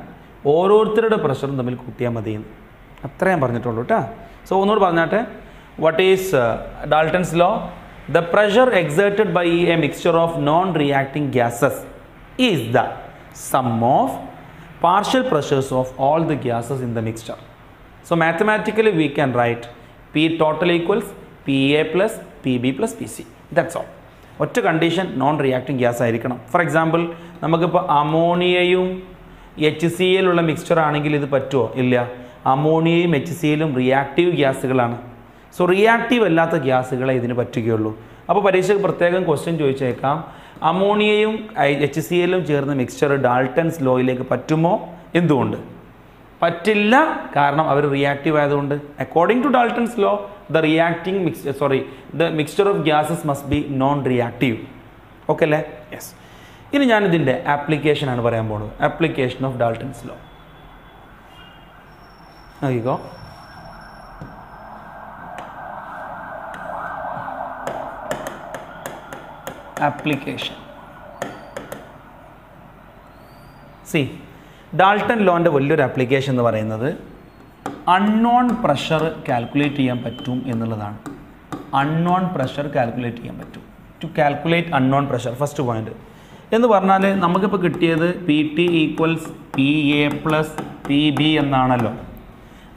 ഓരോരുത്തരുടെ പ്രഷറും തമ്മിൽ കൂട്ടിയാൽ മതി. അത്രയും പറഞ്ഞിട്ടുള്ളൂ കേട്ടോ. സോ ഒന്നുകൂടെ പറഞ്ഞാട്ടെ, what is Dalton's law? The pressure exerted by a mixture of non reacting gases is the sum of partial pressures of all the gases in the mixture. So mathematically we can write P total equals PA plus PB plus PC. That's all. ഒറ്റ കണ്ടീഷൻ നോൺ റിയാക്ടിങ് ഗ്യാസ് ആയിരിക്കണം. ഫോർ എക്സാമ്പിൾ നമുക്കിപ്പോൾ അമോണിയയും HCl ഉള്ള മിക്സ്ചർ ആണെങ്കിൽ ഇത് പറ്റുമോ? ഇല്ല. അമോണിയയും HClഉം റിയാക്റ്റീവ് ഗ്യാസുകളാണ്. സോ റിയാക്റ്റീവ് അല്ലാത്ത ഗ്യാസുകളെ ഇതിന് പറ്റുകയുള്ളൂ. അപ്പോൾ പരീക്ഷയ്ക്ക് പ്രത്യേകം ക്വസ്റ്റ്യൻ ചോദിച്ചേക്കാം, അമോണിയയും HClഉം ചേർന്ന മിക്സ്ചർ ഡാൾട്ടൺസ് ലോയിലേക്ക് പറ്റുമോ? എന്തുകൊണ്ട് പറ്റില്ല? കാരണം അവർ റിയാക്റ്റീവ് ആയതുകൊണ്ട്. According to Dalton's law the mixture of gases must be non reactive. Okay അല്ലേ? യെസ്. ഇനി ഞാനിതിൻ്റെ ആപ്ലിക്കേഷനാണ് പറയാൻ പോകുന്നത്. Application of Dalton's law. നോക്കിക്കോ. ആപ്ലിക്കേഷൻ. സി, ഡാൾട്ടൺ ലോൻ്റെ വലിയൊരു ആപ്ലിക്കേഷൻ എന്ന് പറയുന്നത് അൺനോൺ പ്രഷർ കാൽക്കുലേറ്റ് ചെയ്യാൻ പറ്റും എന്നുള്ളതാണ്. അൺനോൺ പ്രഷർ കാൽക്കുലേറ്റ് ചെയ്യാൻ പറ്റും. To calculate unknown pressure, first point എന്ന് പറഞ്ഞാൽ നമുക്കിപ്പോൾ കിട്ടിയത് PT = PA + PB എന്നാണല്ലോ.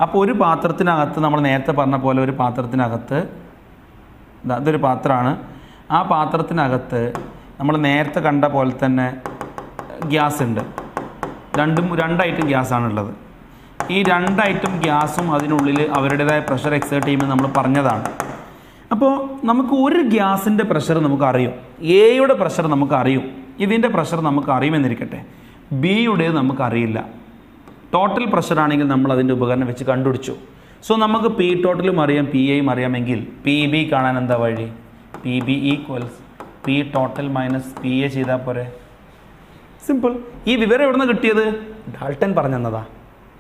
അപ്പോൾ ഒരു പാത്രത്തിനകത്ത് നമ്മൾ നേരത്തെ പറഞ്ഞ പോലെ ഒരു പാത്രത്തിനകത്ത് ഇതൊരു പാത്രമാണ്. ആ പാത്രത്തിനകത്ത് നമ്മൾ നേരത്തെ കണ്ട പോലെ തന്നെ ഗ്യാസ് ഉണ്ട്. രണ്ട് ഐറ്റം ഗ്യാസാണുള്ളത്. ഈ 2 ഐറ്റം ഗ്യാസും അതിനുള്ളിൽ അവരുടേതായ പ്രഷർ എക്സേർട്ട് ചെയ്യുമ്പോൾ നമ്മൾ പറഞ്ഞതാണ്. അപ്പോൾ നമുക്ക് ഒരു ഗ്യാസിൻ്റെ പ്രഷർ നമുക്കറിയും, എയുടെ പ്രഷർ നമുക്കറിയും, ഇതിൻ്റെ പ്രഷർ നമുക്ക് അറിയുമെന്നിരിക്കട്ടെ. ബിയുടേത് നമുക്കറിയില്ല. ടോട്ടൽ പ്രഷർ ആണെങ്കിൽ നമ്മൾ അതിൻ്റെ ഉപകരണം വെച്ച് കണ്ടുപിടിച്ചു. സോ നമുക്ക് പി ടോട്ടലും അറിയാം, PAയും അറിയാമെങ്കിൽ PB കാണാൻ എന്താ വഴി? PB = P total - PA ചെയ്താൽ പോരെ. സിമ്പിൾ. ഈ വിവരം എവിടെ നിന്ന് കിട്ടിയത്? ഡാൾട്ടൺ പറഞ്ഞു തന്നതാ.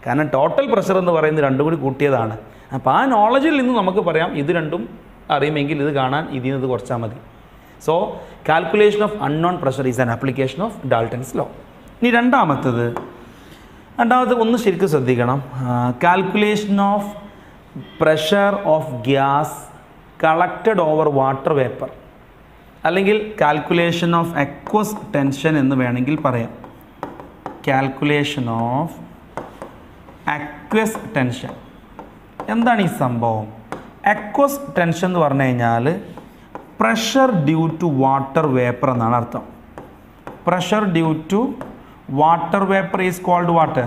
കാരണം ടോട്ടൽ പ്രഷർ എന്ന് പറയുന്നത് രണ്ടും കൂടി കൂട്ടിയതാണ്. അപ്പോൾ ആ നോളജിൽ നിന്ന് നമുക്ക് പറയാം ഇത് രണ്ടും അറിയുമെങ്കിൽ ഇത് കാണാൻ ഇതിൽ നിന്ന് കുറച്ചാൽ മതി. So calculation of unknown pressure is an application of Dalton's law. ഇനി രണ്ടാമത്തത് ഒന്ന് ശരിക്കും ശ്രദ്ധിക്കണം. Calculation of pressure of gas collected over water vapour, അല്ലെങ്കിൽ കാൽക്കുലേഷൻ ഓഫ് അക്വസ് ടെൻഷൻ എന്ന് വേണമെങ്കിൽ പറയാം. Calculation of aqueous tension. എന്താണ് ഈ സംഭവം? അക്വസ് ടെൻഷൻ എന്ന് പറഞ്ഞു കഴിഞ്ഞാൽ pressure due to water vapour എന്നാണ് അർത്ഥം. Pressure due to water vapour is called what?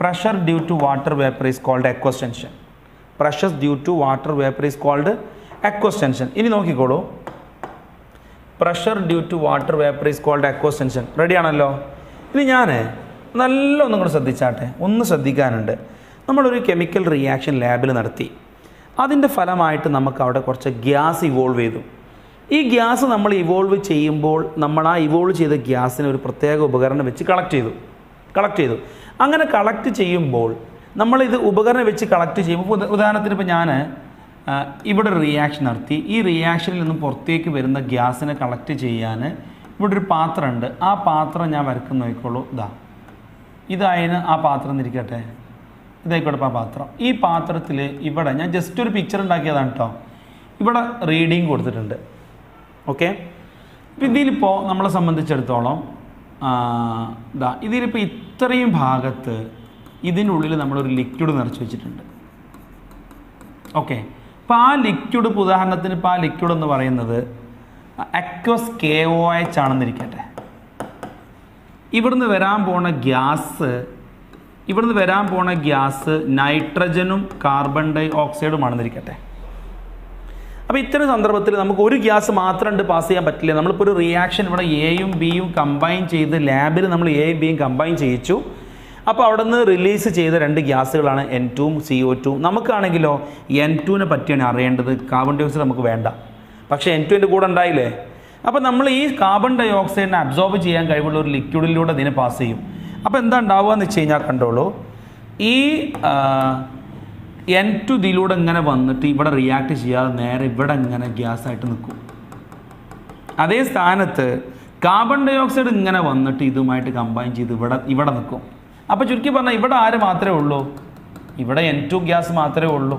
Pressure due to water vapour is called aqueous tension. Pressure due to water vapour is called aqueous tension. ഇനി നോക്കിക്കോളൂ, pressure due to water vapour is called aqueous tension. Ready ആണല്ലോ. ഇനി ഞാൻ നല്ല ഒന്നും കൂടെ ശ്രദ്ധിച്ചാട്ടെ. ഒന്ന് ശ്രദ്ധിക്കാനുണ്ട്. നമ്മളൊരു കെമിക്കൽ റിയാക്ഷൻ ലാബിൽ നടത്തി. അതിൻ്റെ ഫലമായിട്ട് നമുക്ക് അവിടെ കുറച്ച് ഗ്യാസ് ഇവോൾവ് ചെയ്തു. ഈ ഗ്യാസ് നമ്മൾ ഇവോൾവ് ചെയ്യുമ്പോൾ നമ്മൾ ആ ഇവോൾവ് ചെയ്ത ഗ്യാസിനെ ഒരു പ്രത്യേക ഉപകരണം വെച്ച് കളക്ട് ചെയ്തു. അങ്ങനെ കളക്ട് ചെയ്യുമ്പോൾ നമ്മളിത് ഉപകരണം വെച്ച് കളക്ട് ചെയ്യുമ്പോൾ ഉദാഹരണത്തിന് ഇപ്പോൾ ഞാൻ ഇവിടെ ഒരു റിയാക്ഷൻ നടത്തി. ഈ റിയാക്ഷനിൽ നിന്നും പുറത്തേക്ക് വരുന്ന ഗ്യാസിനെ കളക്ട് ചെയ്യാൻ ഇവിടെ ഒരു പാത്രമുണ്ട്. ആ പാത്രം ഞാൻ വരക്കുന്ന നോക്കിക്കോളൂ. ഇതായതിന് ആ പാത്രം എന്നിരിക്കട്ടെ, ഇതായിക്കോട്ടെ ആ പാത്രം. ഈ പാത്രത്തിൽ ഇവിടെ ഞാൻ ജസ്റ്റ് ഒരു പിക്ചർ ഉണ്ടാക്കിയതാണ് കേട്ടോ. ഇവിടെ റീഡിങ് കൊടുത്തിട്ടുണ്ട്. ഓക്കെ. അപ്പോൾ ഇതിലിപ്പോൾ നമ്മളെ സംബന്ധിച്ചിടത്തോളം ഇതിലിപ്പോൾ ഇത്രയും ഭാഗത്ത് ഇതിനുള്ളിൽ നമ്മളൊരു ലിക്വിഡ് നിറച്ച് വെച്ചിട്ടുണ്ട്. ഓക്കെ. അപ്പോൾ ആ ലിക്വിഡ്, ഇപ്പോൾ ഉദാഹരണത്തിന് ഇപ്പോൾ ആ ലിക്വിഡ് എന്ന് പറയുന്നത് അക്വസ് KOH ആണെന്നിരിക്കട്ടെ. ഇവിടുന്ന് വരാൻ പോണ ഗ്യാസ് നൈട്രജനും കാർബൺ ഡൈ ഓക്സൈഡുമാണെന്നിരിക്കട്ടെ. അപ്പോൾ ഇത്തരം സന്ദർഭത്തിൽ നമുക്ക് ഒരു ഗ്യാസ് മാത്രം പാസ് ചെയ്യാൻ പറ്റില്ല. നമ്മളിപ്പോൾ ഒരു റിയാക്ഷൻ ഇവിടെ എയും ബിയും കമ്പൈൻ ചെയ്ത് ലാബിൽ നമ്മൾ എയും ബിയും കമ്പൈൻ ചെയ്യിച്ചു. അപ്പോൾ അവിടെ നിന്ന് റിലീസ് ചെയ്ത 2 ഗ്യാസുകളാണ് N2 ഉം CO2. നമുക്കാണെങ്കിലോ N2നെ പറ്റിയാണ് അറിയേണ്ടത്. കാർബൺ ഡൈ ഓക്സൈഡ് നമുക്ക് വേണ്ട. പക്ഷേ N2ൻ്റെ കൂടെ ഉണ്ടായില്ലേ? അപ്പോൾ നമ്മൾ ഈ കാർബൺ ഡൈ ഓക്സൈഡിനെ അബ്സോർബ് ചെയ്യാൻ കഴിവുള്ള ഒരു ലിക്വിഡിലൂടെ ഇതിനെ പാസ് ചെയ്യും. അപ്പോൾ എന്താ ഉണ്ടാവുക എന്ന് വെച്ച് കഴിഞ്ഞാൽ കണ്ടോളൂ, ഈ N2 ഇതിലൂടെ ഇങ്ങനെ വന്നിട്ട് ഇവിടെ റിയാക്ട് ചെയ്യാതെ നേരെ ഇവിടെ ഇങ്ങനെ ഗ്യാസായിട്ട് നിൽക്കും. അതേ സ്ഥാനത്ത് കാർബൺ ഡൈ ഓക്സൈഡ് ഇങ്ങനെ വന്നിട്ട് ഇതുമായിട്ട് കമ്പൈൻ ചെയ്ത് ഇവിടെ നിൽക്കും. അപ്പോൾ ചുരുക്കി പറഞ്ഞാൽ ഇവിടെ ആര് മാത്രമേ ഉള്ളൂ? ഇവിടെ N2 ഗ്യാസ് മാത്രമേ ഉള്ളൂ.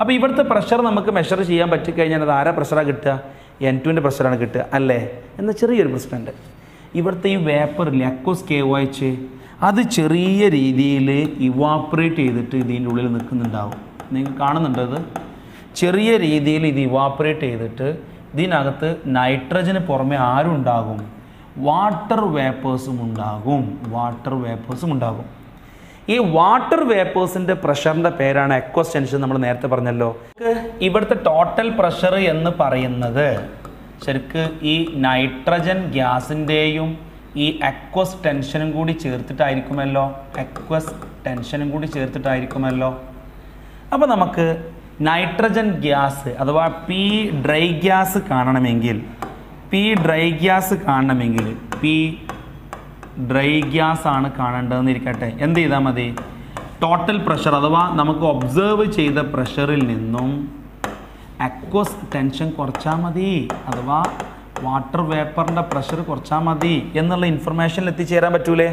അപ്പോൾ ഇവിടുത്തെ പ്രഷർ നമുക്ക് മെഷർ ചെയ്യാൻ പറ്റിക്കഴിഞ്ഞാൽ അത് ആരാ പ്രഷറാണ് കിട്ടുക? N2ൻ്റെ പ്രഷറാണ് കിട്ടുക അല്ലേ? എന്ന ചെറിയൊരു പ്രശ്നമുണ്ട്. ഇവിടുത്തെ ഈ വേപ്പറില്ലേ അക്വസ് KOH, അത് ചെറിയ രീതിയിൽ ഇവാപ്പറേറ്റ് ചെയ്തിട്ട് ഇതിൻ്റെ ഉള്ളിൽ നിൽക്കുന്നുണ്ടാവും. നിങ്ങൾ കാണുന്നുണ്ടത്? ചെറിയ രീതിയിൽ ഇത് ഇവാപ്പറേറ്റ് ചെയ്തിട്ട് ഇതിനകത്ത് നൈട്രജന് പുറമെ ആരും ഉണ്ടാകും? വാട്ടർ വേപ്പേഴ്സും ഉണ്ടാകും. ഈ വാട്ടർ വേപ്പേഴ്സിൻ്റെ പ്രഷറിൻ്റെ പേരാണ് അക്വസ് ടെൻഷൻ. നമ്മൾ നേരത്തെ പറഞ്ഞല്ലോ. ഇവിടുത്തെ ടോട്ടൽ പ്രഷർ എന്ന് പറയുന്നത് ശരിക്ക് ഈ നൈട്രജൻ ഗ്യാസിൻ്റെയും ഈ അക്വസ് ടെൻഷനും കൂടി ചേർത്തിട്ടായിരിക്കുമല്ലോ. അപ്പോൾ നമുക്ക് നൈട്രജൻ ഗ്യാസ് അഥവാ P ഡ്രൈ ഗ്യാസ് കാണണമെങ്കിൽ P ഡ്രൈ ഗ്യാസ് ആണ് കാണേണ്ടതെന്ന് ഇരിക്കട്ടെ. എന്ത് ചെയ്താൽ മതി? ടോട്ടൽ പ്രഷർ അഥവാ നമുക്ക് ഒബ്സേർവ് ചെയ്ത പ്രഷറിൽ നിന്നും അക്വസ് ടെൻഷൻ കുറച്ചാൽ മതി, അഥവാ വാട്ടർ വേപ്പറിൻ്റെ പ്രഷർ കുറച്ചാൽ മതി എന്നുള്ള ഇൻഫർമേഷനിൽ എത്തിച്ചേരാൻ പറ്റൂലേ?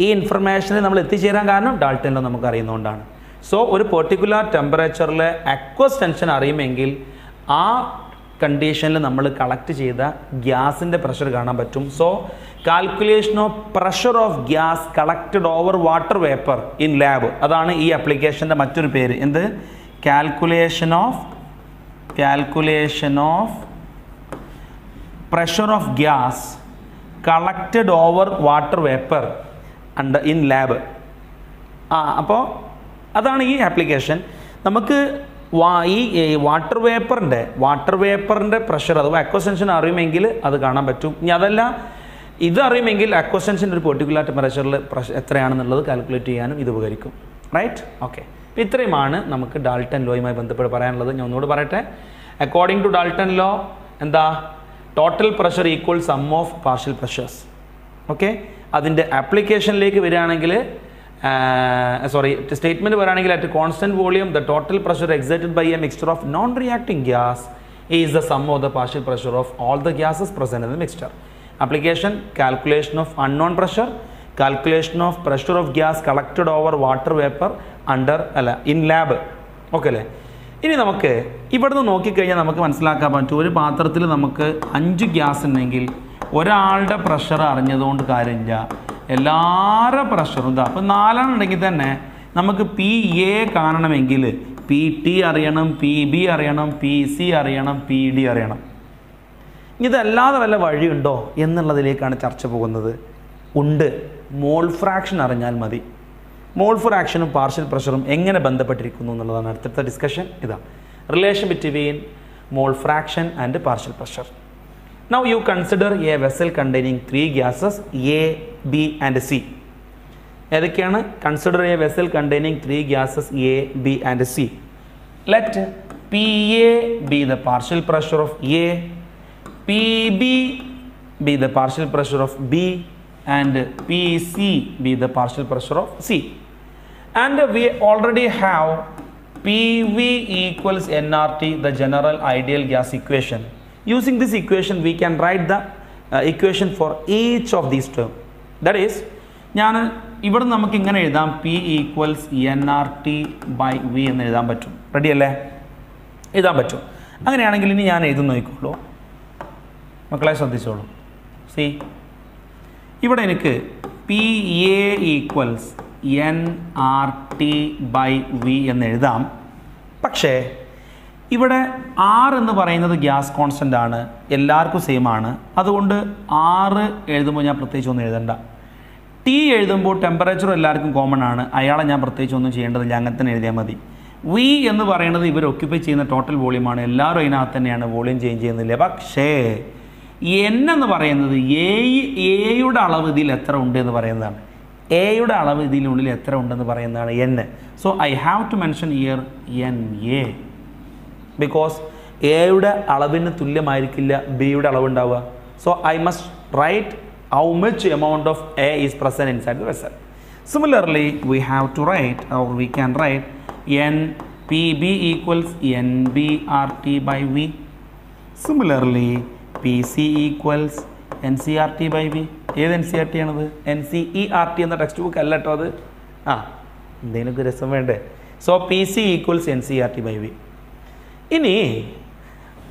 ഈ ഇൻഫർമേഷനിൽ നമ്മൾ എത്തിച്ചേരാൻ കാരണം ഡാൾട്ടൺ ലോ നമുക്ക് അറിയുന്നതുകൊണ്ടാണ്. സോ ഒരു പെർട്ടിക്കുലർ ടെമ്പറേച്ചറിൽ അക്വസ് ടെൻഷൻ അറിയുമെങ്കിൽ ആ കണ്ടീഷനിൽ നമ്മൾ കളക്ട് ചെയ്ത ഗ്യാസിൻ്റെ പ്രഷർ കാണാൻ പറ്റും. So calculation of pressure of gas collected over water vapour in lab, അതാണ് ഈ ആപ്ലിക്കേഷൻ്റെ മറ്റൊരു പേര്. എന്ത്? Calculation of pressure of gas collected over water vapor under in lab. അപ്പോൾ അതാണ് ഈ ആപ്ലിക്കേഷൻ. നമുക്ക് ഈ വാട്ടർ വേപ്പറിൻ്റെ പ്രഷർ അഥവാ അക്വസ് ടെൻഷൻ അറിയുമെങ്കിൽ അത് കാണാൻ പറ്റും. ഇനി അതല്ല ഇത് അറിയുമെങ്കിൽ അക്വസ് ടെൻഷൻ ഒരു പെർട്ടിക്കുലർ ടെമ്പറേച്ചറിൽ എത്രയാണെന്നുള്ളത് കാൽക്കുലേറ്റ് ചെയ്യാനും ഇത് ഉപകരിക്കും. റൈറ്റ്? ഓക്കെ. ഇത്രയുമാണ് നമുക്ക് ഡാൾട്ടൺ ലോയുമായി ബന്ധപ്പെട്ട് പറയാനുള്ളത്. ഞാൻ ഒന്നുകൂടി പറയട്ടെ. അക്കോർഡിംഗ് ടു ഡാൾട്ടൺ ലോ എന്താ? Total pressure equal sum of partial pressures. Okay. അതിൻ്റെ ആപ്ലിക്കേഷനിലേക്ക് വരികയാണെങ്കിൽ സ്റ്റേറ്റ്മെൻറ്റ് പറയുകയാണെങ്കിൽ at constant volume the total pressure excited by a mixture of non reacting gas is the sum of the partial pressure of all the gases present in the mixture. Application calculation of unknown pressure, calculation of pressure of gas collected over water vapour in lab. Okay അല്ലേ? ഇനി നമുക്ക് ഇവിടുന്ന് നോക്കിക്കഴിഞ്ഞാൽ നമുക്ക് മനസ്സിലാക്കാൻ പറ്റും, ഒരു പാത്രത്തിൽ നമുക്ക് 5 ഗ്യാസ് ഉണ്ടെങ്കിൽ ഒരാളുടെ പ്രഷർ അറിഞ്ഞതുകൊണ്ട് കാര്യമില്ല, എല്ലാവരുടെ പ്രഷറും ഇതാ. അപ്പോൾ 4 ഉണ്ടെങ്കിൽ തന്നെ നമുക്ക് PA കാണണമെങ്കിൽ PT അറിയണം, PB അറിയണം, PC അറിയണം, PD അറിയണം. ഇതല്ലാതെ വല്ല വഴിയുണ്ടോ എന്നുള്ളതിലേക്കാണ് ചർച്ച പോകുന്നത്. ഉണ്ട്. മോൾ ഫ്രാക്ഷൻ അറിഞ്ഞാൽ മതി. മോൾ ഫ്രാക്ഷനും പാർഷ്യൽ പ്രഷറും എങ്ങനെ ബന്ധപ്പെട്ടിരിക്കുന്നു എന്നുള്ളതാണ് അടുത്ത ഡിസ്കഷൻ. ഇതാ relation between mole fraction and partial pressure. Now you consider a vessel containing 3 gases A, B and C. ഏതൊക്കെയാണ്? Consider a vessel containing 3 gases A, B and C. Let PA be the partial pressure of A, PB be the partial pressure of B and PC be the partial pressure of C. And we already have PV equals nRT, the general ideal gas equation. Using this equation we can write the equation for each of these terms. That is, ഞാൻ ഇവിടെ നമുക്ക് ഇങ്ങനെ എഴുതാം, P equals nRT by V എന്ന് എഴുതാൻ പറ്റും. റെഡി അല്ലേ? എഴുതാൻ പറ്റും. അങ്ങനെയാണെങ്കിൽ ഇനി ഞാൻ എഴുതുന്ന നോക്കിക്കോളൂ, മക്കളെ ശ്രദ്ധിച്ചോളൂ. സി, ഇവിടെ എനിക്ക് PA equals nRT by V എന്ന് എഴുതാം. പക്ഷേ ഇവിടെ R എന്ന് പറയുന്നത് ഗ്യാസ് കോൺസ്റ്റൻ്റ് ആണ്, എല്ലാവർക്കും സെയിം ആണ്. അതുകൊണ്ട് R എഴുതുമ്പോൾ ഞാൻ പ്രത്യേകിച്ച് ഒന്നും എഴുതണ്ട. T എഴുതുമ്പോൾ ടെമ്പറേച്ചർ എല്ലാവർക്കും കോമൺ ആണ്, അയാളെ ഞാൻ പ്രത്യേകിച്ച് ഒന്നും ചെയ്യേണ്ടതില്ല, അങ്ങനെ തന്നെ എഴുതിയാൽ മതി. V എന്ന് പറയുന്നത് ഇവർ ഒക്യുപ്പൈ ചെയ്യുന്ന ടോട്ടൽ വോളിയമാണ്, എല്ലാവരും അതിനകത്ത് തന്നെയാണ്, വോളിയം ചേഞ്ച് ചെയ്യുന്നില്ല. പക്ഷേ N എന്ന് പറയുന്നത് എയുടെ അളവ് ഇതിൽ എത്ര ഉണ്ട് എന്ന് പറയുന്നതാണ്. എയുടെ അളവ് ഇതിനുള്ളിൽ എത്ര ഉണ്ടെന്ന് പറയുന്നതാണ് N. So I have to mention here NA, because എയുടെ അളവിന് തുല്യമായിരിക്കില്ല ബിയുടെ അളവ് ഉണ്ടാവുക. So I must write how much amount of A is present inside the vessel. Similarly we have to write, or we can write NPB equals NBRT by V. Similarly, PC equals NCRT by V. ഏത് NCRT ആണത്? NCERT എന്ന ടെക്സ്റ്റ് ബുക്ക് അല്ല കേട്ടോ അത്. എന്തെങ്കിലുമൊക്കെ രസം വേണ്ടേ? So PC equals NCERT by V. ഇനി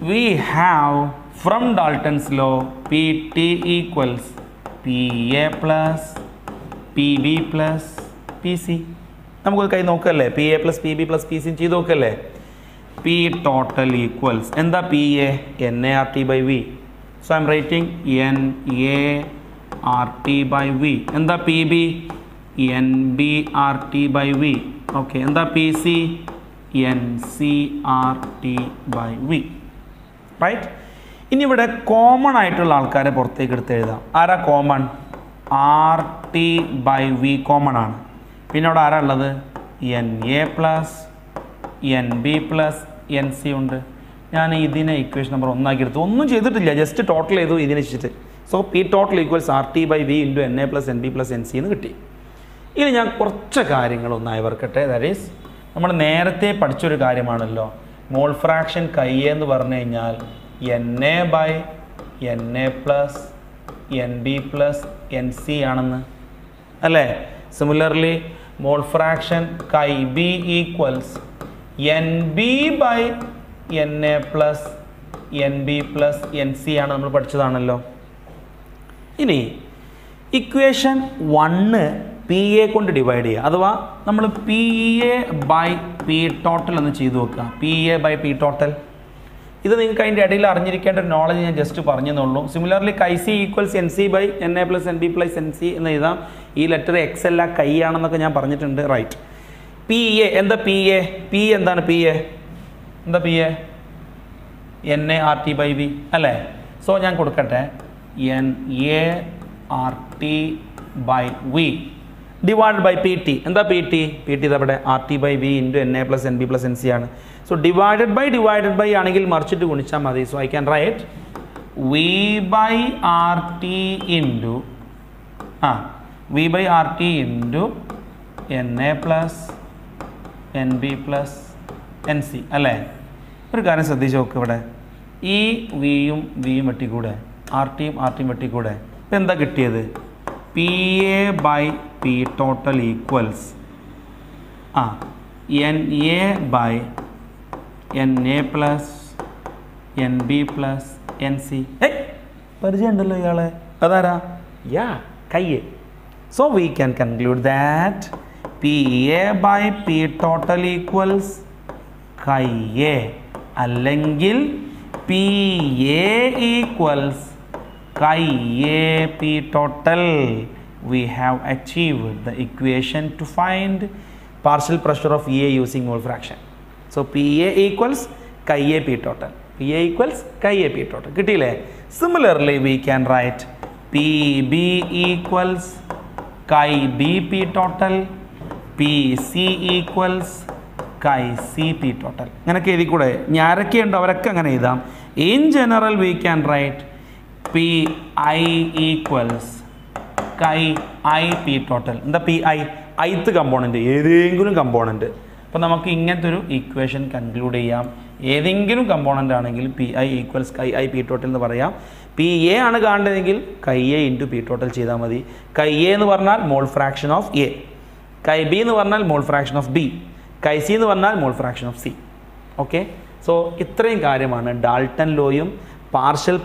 we have from Dalton's law PT equals PA plus PB plus PC. നമുക്ക് കൈ നോക്കല്ലേ, PA plus PB plus PC ചെയ്ത് നോക്കല്ലേ. P total equals എന്താ PA? NART by V. So I am writing NART by V. എന്താ PB? NBRT by V. Okay, എന്താ PC? NCRT by V. Right? ഇനി ഇവിടെ കോമൺ ആയിട്ടുള്ള ആൾക്കാരെ പുറത്തേക്ക് എടുത്ത് എഴുതാം. ആരാ common? RT by V common ആണ്. പിന്നെ അവിടെ ആരാ ഉള്ളത്? NA plus NB plus NC ഉണ്ട്. ഞാൻ ഇതിനെ ഇക്വേഷൻ നമ്പർ 1 ആക്കി എടുത്തു, ഒന്നും ചെയ്തിട്ടില്ല, ജസ്റ്റ് ടോട്ടൽ ചെയ്തു ഇതിനെ വെച്ചിട്ട്. So P total equals RT by V into NA plus NB plus NC എന്ന് കിട്ടി. ഇനി ഞാൻ കുറച്ച് കാര്യങ്ങളൊന്നായി വർക്കട്ടെ. ദാറ്റ് ഈസ് നമ്മൾ നേരത്തെ പഠിച്ചൊരു കാര്യമാണല്ലോ, മോൾ ഫ്രാക്ഷൻ കൈ എന്ന് പറഞ്ഞു കഴിഞ്ഞാൽ NA/NA plus NB plus NC ആണെന്ന് അല്ലേ. Similarly mole fraction chi B equals NB/NA plus NB plus NC ആണ്, നമ്മൾ പഠിച്ചതാണല്ലോ. ഇനി ഇക്വേഷൻ 1 PA കൊണ്ട് ഡിവൈഡ് ചെയ്യുക, അഥവാ നമ്മൾ PA/P ടോട്ടൽ എന്ന് ചെയ്തു വെക്കുക. PA/P ടോട്ടൽ ഇത് നിങ്ങൾക്ക് അതിൻ്റെ ഇടയിൽ അറിഞ്ഞിരിക്കേണ്ട ഒരു നോളജ് ഞാൻ ജസ്റ്റ് പറഞ്ഞെന്നുള്ളൂ. സിമിലർലി കൈ C equals NC/NA plus NB plus NC എന്ന് എഴുതാം. ഈ ലെറ്റർ എക്സ് അല്ല കൈ ആണെന്നൊക്കെ ഞാൻ പറഞ്ഞിട്ടുണ്ട്. റൈറ്റ്. PA എന്താ? P എന്താണ്? എന്താ PA? NA/RT/V അല്ലേ. സോ ഞാൻ കൊടുക്കട്ടെ NA/RT/V ഡിവൈഡ് ബൈ PT. എന്താ PT ഇതവിടെ RT/V into NA plus NB plus NC ആണ്. സോ ഡിവൈഡഡ് ബൈ ആണെങ്കിൽ മറിച്ചിട്ട് ഗുണിച്ചാൽ മതി. So I can write V/RT into NA plus NB plus NC അല്ലേ. ഒരു കാര്യം ശ്രദ്ധിച്ച് നോക്ക്, ഇവിടെ ഈ വിയും വെട്ടിക്കൂടെ, RTയും വെട്ടിക്കൂടെ. ഇപ്പം എന്താ കിട്ടിയത്? PA/P total equals NA/NA plus NB plus NC. പരിചയം ഉണ്ടല്ലോ ഇയാളെ, അതാരാ? Chi. So we can conclude that PA/P total equals chi, അല്ലെങ്കിൽ PA equals P total. We have achieved the equation to find partial pressure of EA using mole fraction. So PA equals P total. PA equals P total. കിട്ടിയില്ലേ? Similarly, we can write PB equals BP total. PC equals CP total. അങ്ങനെയൊക്കെ എഴുതി കൂടെ. ഞാരൊക്കെ ഉണ്ട് അവരൊക്കെ അങ്ങനെ എഴുതാം. In general, we can write PI equals P total. എന്താ PI? ith കമ്പോണൻറ്റ്, ഏതെങ്കിലും കമ്പോണൻറ്റ്. അപ്പോൾ നമുക്ക് ഇങ്ങനത്തെ ഒരു ഇക്വേഷൻ കൺക്ലൂഡ് ചെയ്യാം. ഏതെങ്കിലും കമ്പോണൻ്റ് ആണെങ്കിൽ PI ഈക്വൽസ് P total എന്ന് പറയാം. PA ആണ് കാണേണ്ടതെങ്കിൽ KA ഇൻറ്റു P total ചെയ്താൽ മതി. KA എന്ന് പറഞ്ഞാൽ mole fraction of A, KB എന്ന് പറഞ്ഞാൽ mole fraction of B, KC എന്ന് പറഞ്ഞാൽ mole fraction of C. Okay. So ഇത്രയും കാര്യമാണ് ഡാൾട്ടൺ ലോയും പാർഷ്യൽ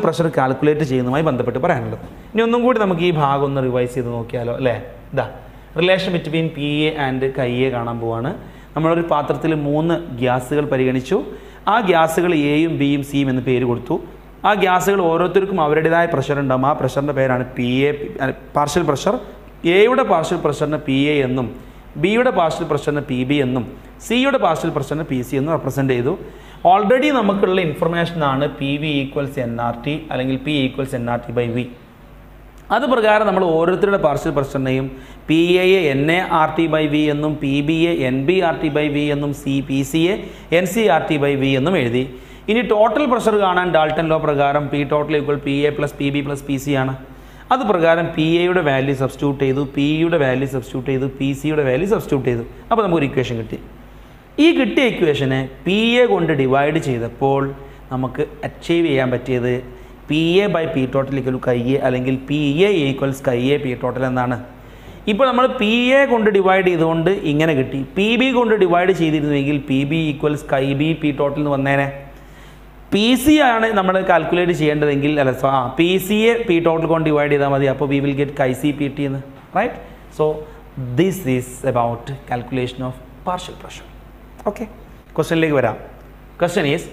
പ്രഷർ കാൽക്കുലേറ്റ് ചെയ്യുന്നതുമായി ബന്ധപ്പെട്ട് പറയാനുള്ളത്. ഇനി ഒന്നും കൂടി നമുക്ക് ഈ ഭാഗം ഒന്ന് റിവൈസ് ചെയ്ത് നോക്കിയാലോ അല്ലേ. Relation between PA and KA കാണാൻ പോവാണ്. നമ്മളൊരു പാത്രത്തിൽ 3 ഗ്യാസുകൾ പരിഗണിച്ചു. ആ ഗ്യാസുകൾ Aയും Bയും Cയും എന്ന് പേര് കൊടുത്തു. ആ ഗ്യാസുകൾ ഓരോരുത്തർക്കും അവരുടേതായ പ്രഷർ ഉണ്ടാകും. ആ പ്രഷറിൻ്റെ പേരാണ് PA പാർഷ്യൽ പ്രഷർ. എയുടെ പാർഷ്യൽ പ്രഷറിന് PA എന്നും ബിയുടെ പാർഷ്യൽ പ്രഷറിന് PB എന്നും സിയുടെ പാർഷ്യൽ പ്രഷറിന് PC എന്നും റെപ്രസെൻ്റ് ചെയ്തു. ഓൾറെഡി നമുക്കുള്ള ഇൻഫർമേഷനാണ് PV ഈക്വൽസ് NRT അല്ലെങ്കിൽ P ഈക്വൽസ് NRT/V. അത് പ്രകാരം നമ്മൾ ഓരോരുത്തരുടെ പാർഷ്യൽ പ്രഷറിനെയും PAയെ NA/RT/V എന്നും PBയെ NB/RT/V എന്നും PCയെ NC/RT/V എന്നും എഴുതി. ഇനി ടോട്ടൽ പ്രഷർ കാണാൻ ഡാൾട്ടൺ ലോ പ്രകാരം P total equal PA plus PB plus PC ആണ്. അത് പ്രകാരം PAയുടെ വാല്യൂ സബ്സ്റ്റിറ്റ്യൂട്ട് ചെയ്തു, Pയുടെ വാല്യൂ സബ്സ്റ്റിറ്റ്യൂട്ട് ചെയ്തു, PCയുടെ വാല്യൂ സബ്സ്റ്റിറ്റ്യൂട്ട് ചെയ്തു. അപ്പോൾ നമുക്കൊരു ഇക്വേഷൻ കിട്ടി. ഈ കിട്ടിയ ഇക്വേഷനെ PA കൊണ്ട് ഡിവൈഡ് ചെയ്തപ്പോൾ നമുക്ക് അച്ചീവ് ചെയ്യാൻ പറ്റിയത് PA/P ടോട്ടൽ ഈക്വൽ KA അല്ലെങ്കിൽ PA ഈക്വൽസ് P ടോട്ടൽ എന്നാണ്. ഇപ്പോൾ നമ്മൾ PA കൊണ്ട് ഡിവൈഡ് ചെയ്തുകൊണ്ട് ഇങ്ങനെ കിട്ടി. PB കൊണ്ട് ഡിവൈഡ് ചെയ്തിരുന്നുവെങ്കിൽ PB ഈക്വൽസ് P ടോട്ടൽ എന്ന് വന്നേനെ. PC ആണ് നമ്മൾ കാൽക്കുലേറ്റ് ചെയ്യേണ്ടതെങ്കിൽ അല്ല, PCയെ P ടോട്ടൽ കൊണ്ട് ഡിവൈഡ് ചെയ്താൽ മതി. അപ്പോൾ വി വിൽ ഗെറ്റ് KC/PT എന്ന്. Right. So this is about calculation of partial pressure. Okay. ക്വസ്റ്റ്യനിലേക്ക് വരാം. Question is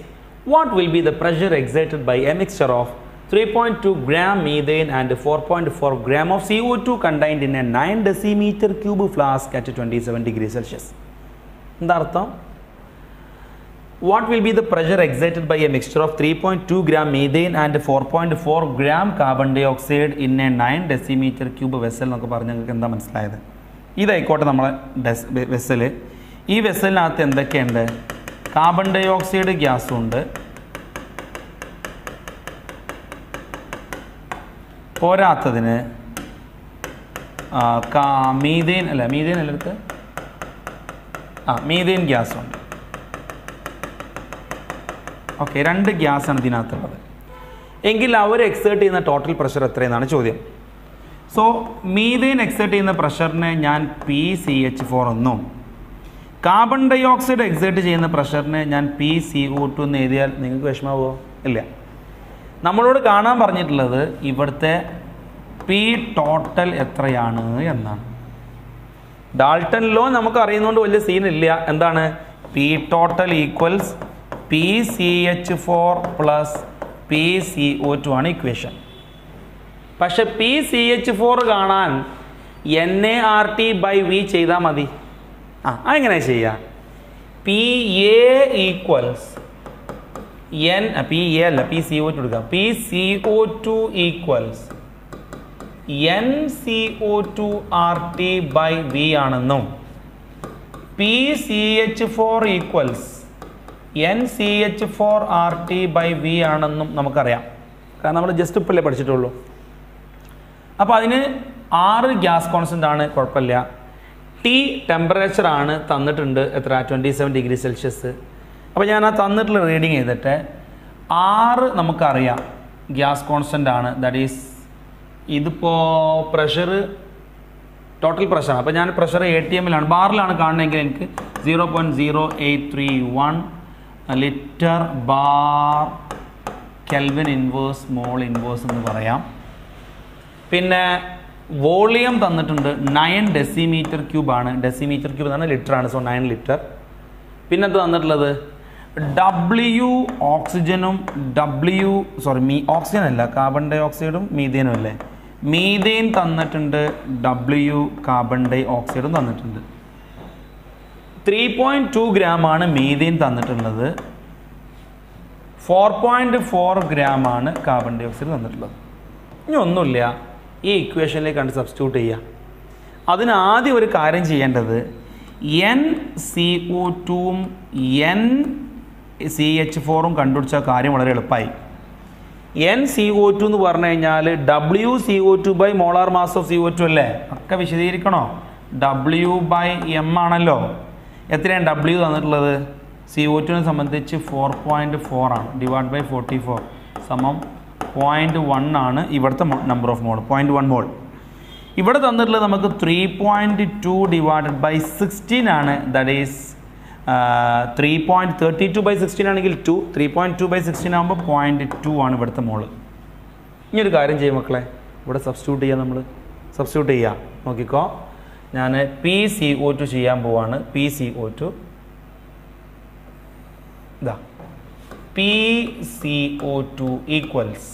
what will be the pressure excited by a mixture of 3.2 gram methane and 4.4 gram of CO2 contained in a 9 decimeter cube flask at 27 degrees Celsius. എന്താ അർത്ഥം? What will be the pressure exerted by a mixture of 3.2 gram methane and 4.4 gram carbon dioxide in a 9 decimeter cube vessel എന്നൊക്കെ പറഞ്ഞ് നിങ്ങൾക്ക് എന്താ മനസ്സിലായത്? ഇതായിക്കോട്ടെ നമ്മളെ വെസൽ. ഈ വെസലിനകത്ത് എന്തൊക്കെയുണ്ട്? കാർബൺ ഡൈ ഓക്സൈഡ് ഗ്യാസും ഉണ്ട്, പോരാത്തതിന് മീഥേൻ അല്ല എടുത്ത് മീഥേൻ ഗ്യാസ് ഉണ്ട്. ഓക്കെ, 2 ഗ്യാസാണ് ഇതിനകത്തുള്ളത്. എങ്കിൽ അവർ എക്സേർട്ട് ചെയ്യുന്ന ടോട്ടൽ പ്രഷർ എത്രയെന്നാണ് ചോദ്യം. സോ മീഥേൻ എക്സേർട്ട് ചെയ്യുന്ന പ്രഷറിനെ ഞാൻ PCH4 എന്നും കാർബൺ ഡൈ ഓക്സൈഡ് എക്സേർട്ട് ചെയ്യുന്ന പ്രഷറിനെ ഞാൻ PCO2 എന്ന് എഴുതിയാൽ നിങ്ങൾക്ക് വിഷമാവോ? ഇല്ല. നമ്മളോട് കാണാൻ പറഞ്ഞിട്ടുള്ളത് ഇവിടുത്തെ P ടോട്ടൽ എത്രയാണ് എന്നാണ്. ഡാൾട്ടൺ ലോ നമുക്ക് അറിയുന്നതുകൊണ്ട് വലിയ സീനില്ല. എന്താണ്? P total equals PCH4 plus PCO2 ആണ് ഇക്വേഷൻ. പക്ഷെ PCH4 കാണാൻ NaRT/V ചെയ്താൽ മതി. അതെങ്ങനെ ചെയ്യാം? PA ഈക്വൽസ് PA അല്ല PCO2 എടുക്കാം. PCO2 ഈക്വൽസ് NCO2RT/V ആണെന്നും PCH4 ഈക്വൽസ് NCH4RT/V ആണെന്നും നമുക്കറിയാം. കാരണം നമ്മൾ ജസ്റ്റ് ഇപ്പോഴല്ലേ പഠിച്ചിട്ടുള്ളൂ. അപ്പോൾ അതിന് 6 ഗ്യാസ് കോൺസ്റ്റൻ്റ് ആണ്, കുഴപ്പമില്ല. T ടെമ്പറേച്ചർ ആണ് തന്നിട്ടുണ്ട്, എത്ര? 27 ഡിഗ്രി സെൽഷ്യസ്. അപ്പോൾ ഞാൻ ആ തന്നിട്ടുള്ള റീഡിങ് ചെയ്തിട്ട് 6 നമുക്കറിയാം ഗ്യാസ് കോൺസ്റ്റൻ്റ് ആണ്. ദാറ്റ് ഈസ് ഇതിപ്പോൾ പ്രഷർ ടോട്ടൽ പ്രഷറാണ്. അപ്പോൾ ഞാൻ പ്രഷർ ATM-ലാണ്, ബാറിലാണ് കാണുന്നതെങ്കിൽ എനിക്ക് 0.0831 litre bar kelvin inverse mole inverse എന്ന് പറയാം. പിന്നെ വോളിയം തന്നിട്ടുണ്ട് 9 ഡെസിമീറ്റർ ക്യൂബ് ആണ്. ഡെസിമീറ്റർ ക്യൂബ് എന്ന് പറഞ്ഞാൽ ലിറ്റർ ആണ്. So 9 litre. പിന്നെ എന്ത് തന്നിട്ടുള്ളത്? W ഓക്സിജനും ഓക്സിജൻ അല്ല, കാർബൺ ഡൈ ഓക്സൈഡും മീഥേനും അല്ലേ? മീഥേൻ തന്നിട്ടുണ്ട്, W കാർബൺ ഡൈ ഓക്സൈഡും തന്നിട്ടുണ്ട്. 3.2 ഗ്രാം ആണ് മീഥേൻ തന്നിട്ടുള്ളത്. 4.4 ഗ്രാം ആണ് കാർബൺ ഡൈ ഓക്സൈഡ് തന്നിട്ടുള്ളത്. ഇനി ഒന്നുമില്ല, ഈ ഇക്വേഷനിലേക്ക് കണ്ട് സബ്സ്റ്റിറ്റ്യൂട്ട് ചെയ്യുക. അതിന് ആദ്യം ഒരു കാര്യം ചെയ്യേണ്ടത് NCO2ഉം NCH4ഉം കണ്ടുപിടിച്ച കാര്യം വളരെ എളുപ്പമായി. NCO2 എന്ന് പറഞ്ഞു കഴിഞ്ഞാൽ WCO2 molar mass of CO2 അല്ലേ? ഒക്കെ വിശദീകരിക്കണോ? W/m ആണല്ലോ. എത്രയാണ് W തന്നിട്ടുള്ളത്? CO2നെ സംബന്ധിച്ച് 4.4 ആണ്. ഡിവൈഡ് ബൈ 44 സമം 0.1 ആണ് ഇവിടുത്തെ നമ്പർ ഓഫ് മോൾ, 0.1 മോൾ. ഇവിടെ തന്നിട്ടുള്ളത് നമുക്ക് 3.2 ഡിവൈഡഡ് ബൈ 16 ആണ്. ദാറ്റ് ഈസ് 3.32/16 ആണെങ്കിൽ 2, 3.2/16 ആകുമ്പോൾ 0.2 ആണ് ഇവിടുത്തെ മോള്. ഇനി ഒരു കാര്യം ചെയ്യും മക്കളെ, ഇവിടെ സബ്സ്റ്റിറ്റ്യൂട്ട് ചെയ്യാം. നമ്മൾ സബ്സ്റ്റിറ്റ്യൂട്ട് ചെയ്യാം. നോക്കിക്കോ, ഞാൻ PCO2 ചെയ്യാൻ പോവാണ്. PCO2 ഇതാ, PCO2 ഈക്വൽസ്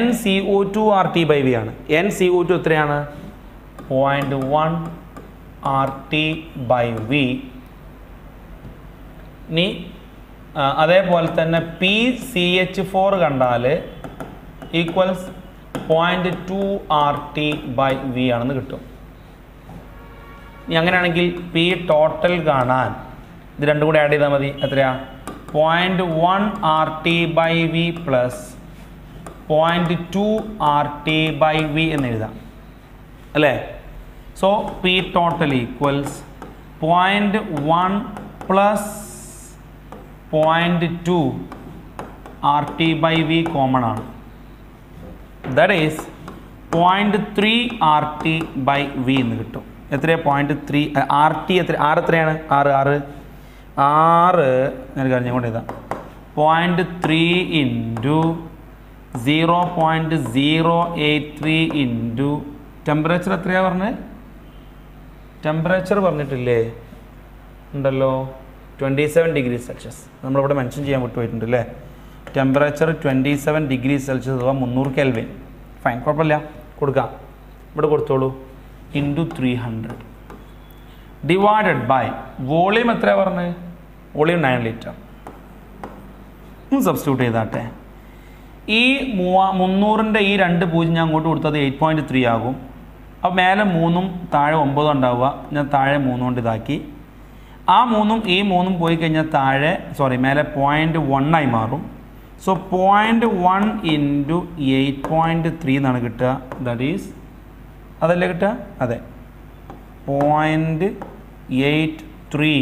NCO2RT/V ആണ്. NCO2 എത്രയാണ്? 0.1 RT/V. ഇനി അതേപോലെ തന്നെ PCH4 കണ്ടാൽ ഈക്വൽസ് 0.2 RT/V ആണെന്ന് കിട്ടും. ഇനി അങ്ങനെയാണെങ്കിൽ P ടോട്ടൽ കാണാൻ ഇത് രണ്ടും കൂടെ ആഡ് ചെയ്താൽ മതി. എത്രയാ? 0.1 RT/V പ്ലസ് 0.2 RT/V എന്ന് എഴുതാം അല്ലേ? So P total equals 0.1 plus 0.2 RT/V common ആണ്. ദാറ്റ് ഈസ് 0.3 RT/V എന്ന് കിട്ടും. എത്രയാണ്? 0.3 RT എത്ര? എത്രയാണ്? 6 ഞാൻ കാര്യം കൊണ്ട് എഴുതാം. 0.3 ഇൻറ്റു 0.083 ഇൻറ്റു ടെമ്പറേച്ചർ എത്രയാണ് പറഞ്ഞത്? ടെമ്പറേച്ചർ പറഞ്ഞിട്ടില്ലേ? ഉണ്ടല്ലോ, 27 ഡിഗ്രി സെൽഷ്യസ്. നമ്മളിവിടെ മെൻഷൻ ചെയ്യാൻ വിട്ടുപോയിട്ടുണ്ട് അല്ലേ? ടെമ്പറേച്ചർ 27 ഡിഗ്രി സെൽഷ്യസ് അഥവാ 300 കെൽവിൻ. ഫൈൻ, കുഴപ്പമില്ല, കൊടുക്കാം. ഇവിടെ കൊടുത്തോളൂ. ഇൻറ്റു 300 ഡിവൈഡഡ് ബൈ വോളിയം എത്രയാണ് പറഞ്ഞത്? Volume 9 litre. സബ്സ്റ്റിറ്റ്യൂട്ട് ചെയ്താട്ടെ. ഈ 300ൻ്റെ ഈ 2 0 ഞാൻ അങ്ങോട്ട് കൊടുത്തത് 8.3 ആകും. അപ്പോൾ മേലെ 3ഉം താഴെ 9 ഉണ്ടാവുക. ഞാൻ താഴെ 3 കൊണ്ട് ഇതാക്കി. ആ 3ഉം ഈ 3ഉം പോയി കഴിഞ്ഞാൽ താഴെ മേലെ 0.1 ആയി മാറും. സോ 0.1 ഇൻറ്റു 8.3 എന്നാണ് കിട്ടുക. ദാറ്റ് ഈസ് അതല്ലേ കിട്ടുക? അതെ, 0.83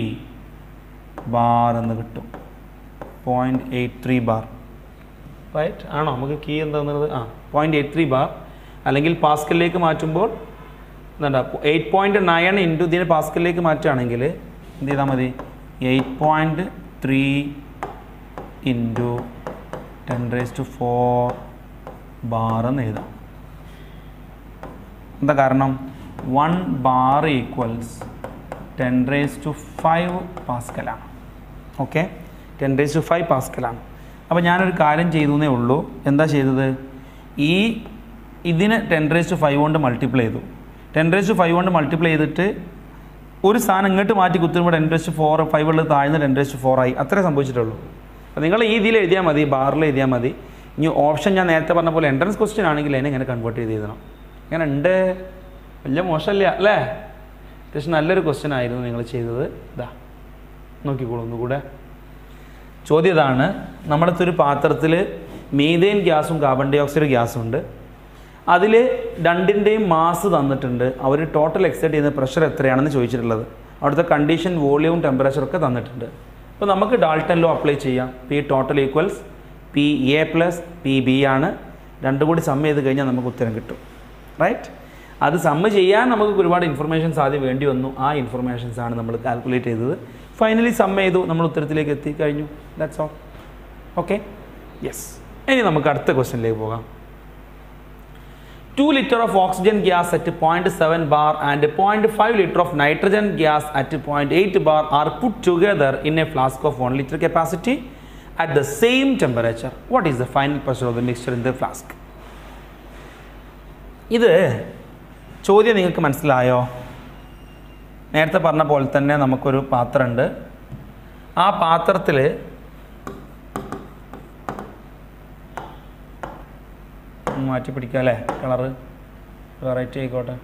ബാർ എന്ന് കിട്ടും. 0.83 ബാർ, റൈറ്റ് ആണോ? നമുക്ക് കീ എന്താണെന്നുള്ളത് 0.83 ബാർ, അല്ലെങ്കിൽ പാസ്കലിലേക്ക് മാറ്റുമ്പോൾ എന്താ 8.9 ഇൻറ്റു ഇതിന് പാസ്കലിലേക്ക് മാറ്റുകയാണെങ്കിൽ എന്ത് ചെയ്താൽ മതി? 8.3 ഇൻറ്റു 10⁴ ബാർ എന്ന് എഴുതാം. എന്താ കാരണം? 1 ബാർ ഈക്വൽസ് 10⁵ പാസ്കലാണ്. ഓക്കെ, 10⁵ പാസ്കലാണ്. അപ്പോൾ ഞാനൊരു കാര്യം ചെയ്തു എന്നേ ഉള്ളൂ. എന്താ ചെയ്തത്? ഇതിന് 10⁵ കൊണ്ട് മൾട്ടിപ്ലൈ ചെയ്തു. 10⁵ കൊണ്ട് മൾട്ടിപ്ലൈ ചെയ്തിട്ട് ഒരു സാധനം ഇങ്ങോട്ട് മാറ്റി കുത്തുമ്പോൾ 10⁴ 5 ഉള്ളത് താഴ്ന്ന് 10⁴ ആയി. അത്രേ സംഭവിച്ചിട്ടുള്ളൂ. അപ്പോൾ നിങ്ങൾ ഈ ഇതിൽ എഴുതിയാൽ മതി, ബാറിൽ എഴുതിയാൽ മതി. ഇനി ഓപ്ഷൻ ഞാൻ നേരത്തെ പറഞ്ഞ പോലെ എൻട്രൻസ് ക്വസ്റ്റ്യൻ ആണെങ്കിൽ അതിനെ ഇങ്ങനെ കൺവേർട്ട് ചെയ്ത് എഴുതണം. ഇങ്ങനെ ഉണ്ട്, വലിയ മോശമല്ല അല്ലേ? അത്യാവശ്യം നല്ലൊരു ക്വസ്റ്റ്യൻ ആയിരുന്നു നിങ്ങൾ ചെയ്തത്. ഇതാ നോക്കിക്കോളൂ ഒന്നുകൂടെ. ചോദ്യം ഇതാണ്. നമ്മുടെ ഒരു പാത്രത്തിൽ മീഥേൻ ഗ്യാസും കാർബൺ ഡൈ ഓക്സൈഡ് ഗ്യാസും ഉണ്ട്. അതിൽ രണ്ടിൻ്റെയും മാസ് തന്നിട്ടുണ്ട്. അവർ ടോട്ടൽ എക്സൈറ്റ് ചെയ്യുന്ന പ്രഷർ എത്രയാണെന്ന് ചോദിച്ചിട്ടുള്ളത്. അവിടുത്തെ കണ്ടീഷൻ, വോളിയവും ടെമ്പറേച്ചറൊക്കെ തന്നിട്ടുണ്ട്. അപ്പോൾ നമുക്ക് ഡാൾട്ടൺ ലോ അപ്ലൈ ചെയ്യാം. P total equals PA + PB ആണ്. രണ്ടും കൂടി സമ്മ് ചെയ്ത് കഴിഞ്ഞാൽ നമുക്ക് ഉത്തരം കിട്ടും, റൈറ്റ്? അത് സമ്മ് ചെയ്യാൻ നമുക്ക് ഒരുപാട് ഇൻഫർമേഷൻസ് ആദ്യം വേണ്ടി വന്നു. ആ ഇൻഫർമേഷൻസ് ആണ് നമ്മൾ കാൽക്കുലേറ്റ് ചെയ്തത്. ഫൈനലി സമ്മ് ചെയ്തു, നമ്മൾ ഉത്തരത്തിലേക്ക് എത്തിക്കഴിഞ്ഞു. That's all. Okay, yes. ഇനി നമുക്ക് അടുത്ത ക്വസ്റ്റ്യനിലേക്ക് പോകാം. 2 liter of oxygen gas at 0.7 bar and 0.5 liter of nitrogen gas at 0.8 bar are put together in a flask of 1 liter capacity at the same temperature. What is the final pressure of the mixture in the flask? ഇത് ചോദ്യം നിങ്ങൾക്ക് മനസ്സിലായോ? നേരത്തെ പറഞ്ഞ പോലെ തന്നെ നമുക്കൊരു പാത്രമുണ്ട്. ആ പാത്രത്തിൽ മാറ്റി പിടിക്കാം അല്ലേ? കളറ് വെറൈറ്റി ആയിക്കോട്ടെ.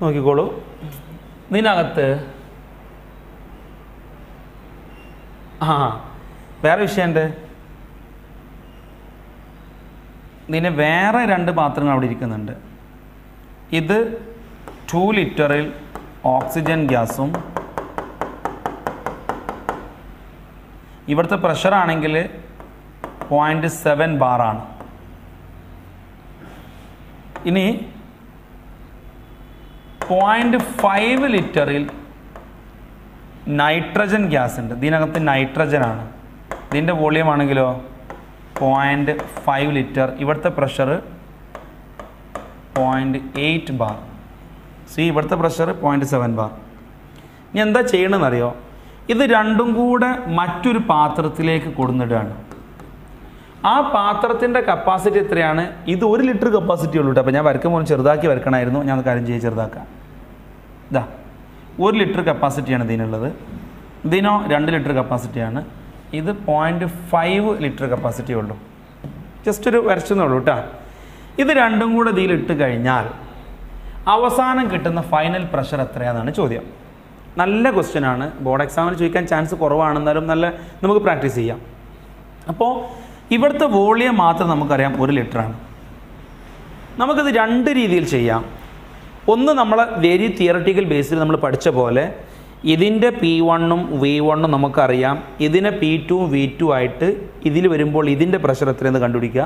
നോക്കിക്കോളൂ. ഇതിനകത്ത് വേറെ വിഷയമുണ്ട്. ഇതിന് വേറെ 2 പാത്രങ്ങൾ അവിടെ ഇരിക്കുന്നുണ്ട്. ഇത് 2 ലിറ്ററിൽ ഓക്സിജൻ ഗ്യാസും ഇവിടുത്തെ പ്രഷർ ആണെങ്കിൽ 0.7 ബാറാണ്. ഇനി 0.5 ലിറ്ററിൽ നൈട്രജൻ ഗ്യാസ് ഉണ്ട്. ഇതിനകത്ത് നൈട്രജൻ ആണ്. ഇതിൻ്റെ വോളിയം ആണെങ്കിലോ 0.5 ലിറ്റർ. ഇവിടുത്തെ പ്രഷർ 0.8 ബാർ. ഇവിടുത്തെ പ്രഷർ 0.7 ബാർ. ഇനി എന്താ ചെയ്യണമെന്നറിയോ? ഇത് രണ്ടും കൂടെ മറ്റൊരു പാത്രത്തിലേക്ക് കൊടുന്നിടുകയാണ്. ആ പാത്രത്തിൻ്റെ കപ്പാസിറ്റി എത്രയാണ്? ഇത് 1 ലിറ്റർ കപ്പാസിറ്റി ഉള്ളൂ കേട്ടോ. അപ്പോൾ ഞാൻ വരക്കുമ്പോൾ ചെറുതാക്കി വരക്കണമായിരുന്നു. ഞാൻ കാര്യം ചെയ്ത് ചെറുതാക്കാം. ഇതാ 1 ലിറ്റർ കപ്പാസിറ്റിയാണ് ഇതിനുള്ളത്. ഇതിനോ 2 ലിറ്റർ കപ്പാസിറ്റിയാണ്. ഇത് 0.5 ലിറ്റർ കപ്പാസിറ്റി ഉള്ളൂ. ജസ്റ്റ് ഒരു വരച്ചെന്നുള്ളൂ കേട്ടോ. ഇത് രണ്ടും കൂടെ ഇതിലിട്ട് കഴിഞ്ഞാൽ അവസാനം കിട്ടുന്ന ഫൈനൽ പ്രഷർ എത്രയാണെന്നാണ് ചോദ്യം. നല്ല ക്വസ്റ്റ്യൻ ആണ്. ബോർഡ് എക്സാമിന് ചോദിക്കാൻ ചാൻസ് കുറവാണെന്നാലും നമുക്ക് പ്രാക്ടീസ് ചെയ്യാം. അപ്പോൾ ഇവിടുത്തെ വോളിയം മാത്രം നമുക്കറിയാം 1 ലിറ്ററാണ്. നമുക്കിത് 2 രീതിയിൽ ചെയ്യാം. ഒന്ന്, നമ്മളെ വെരി തിയററ്റിക്കൽ ബേസിൽ നമ്മൾ പഠിച്ച പോലെ ഇതിൻ്റെ P1ഉം V1ഉം നമുക്കറിയാം. ഇതിനെ P2ഉം V2 ആയിട്ട് ഇതിൽ വരുമ്പോൾ ഇതിൻ്റെ പ്രഷർ എത്രയെന്ന് കണ്ടുപിടിക്കുക.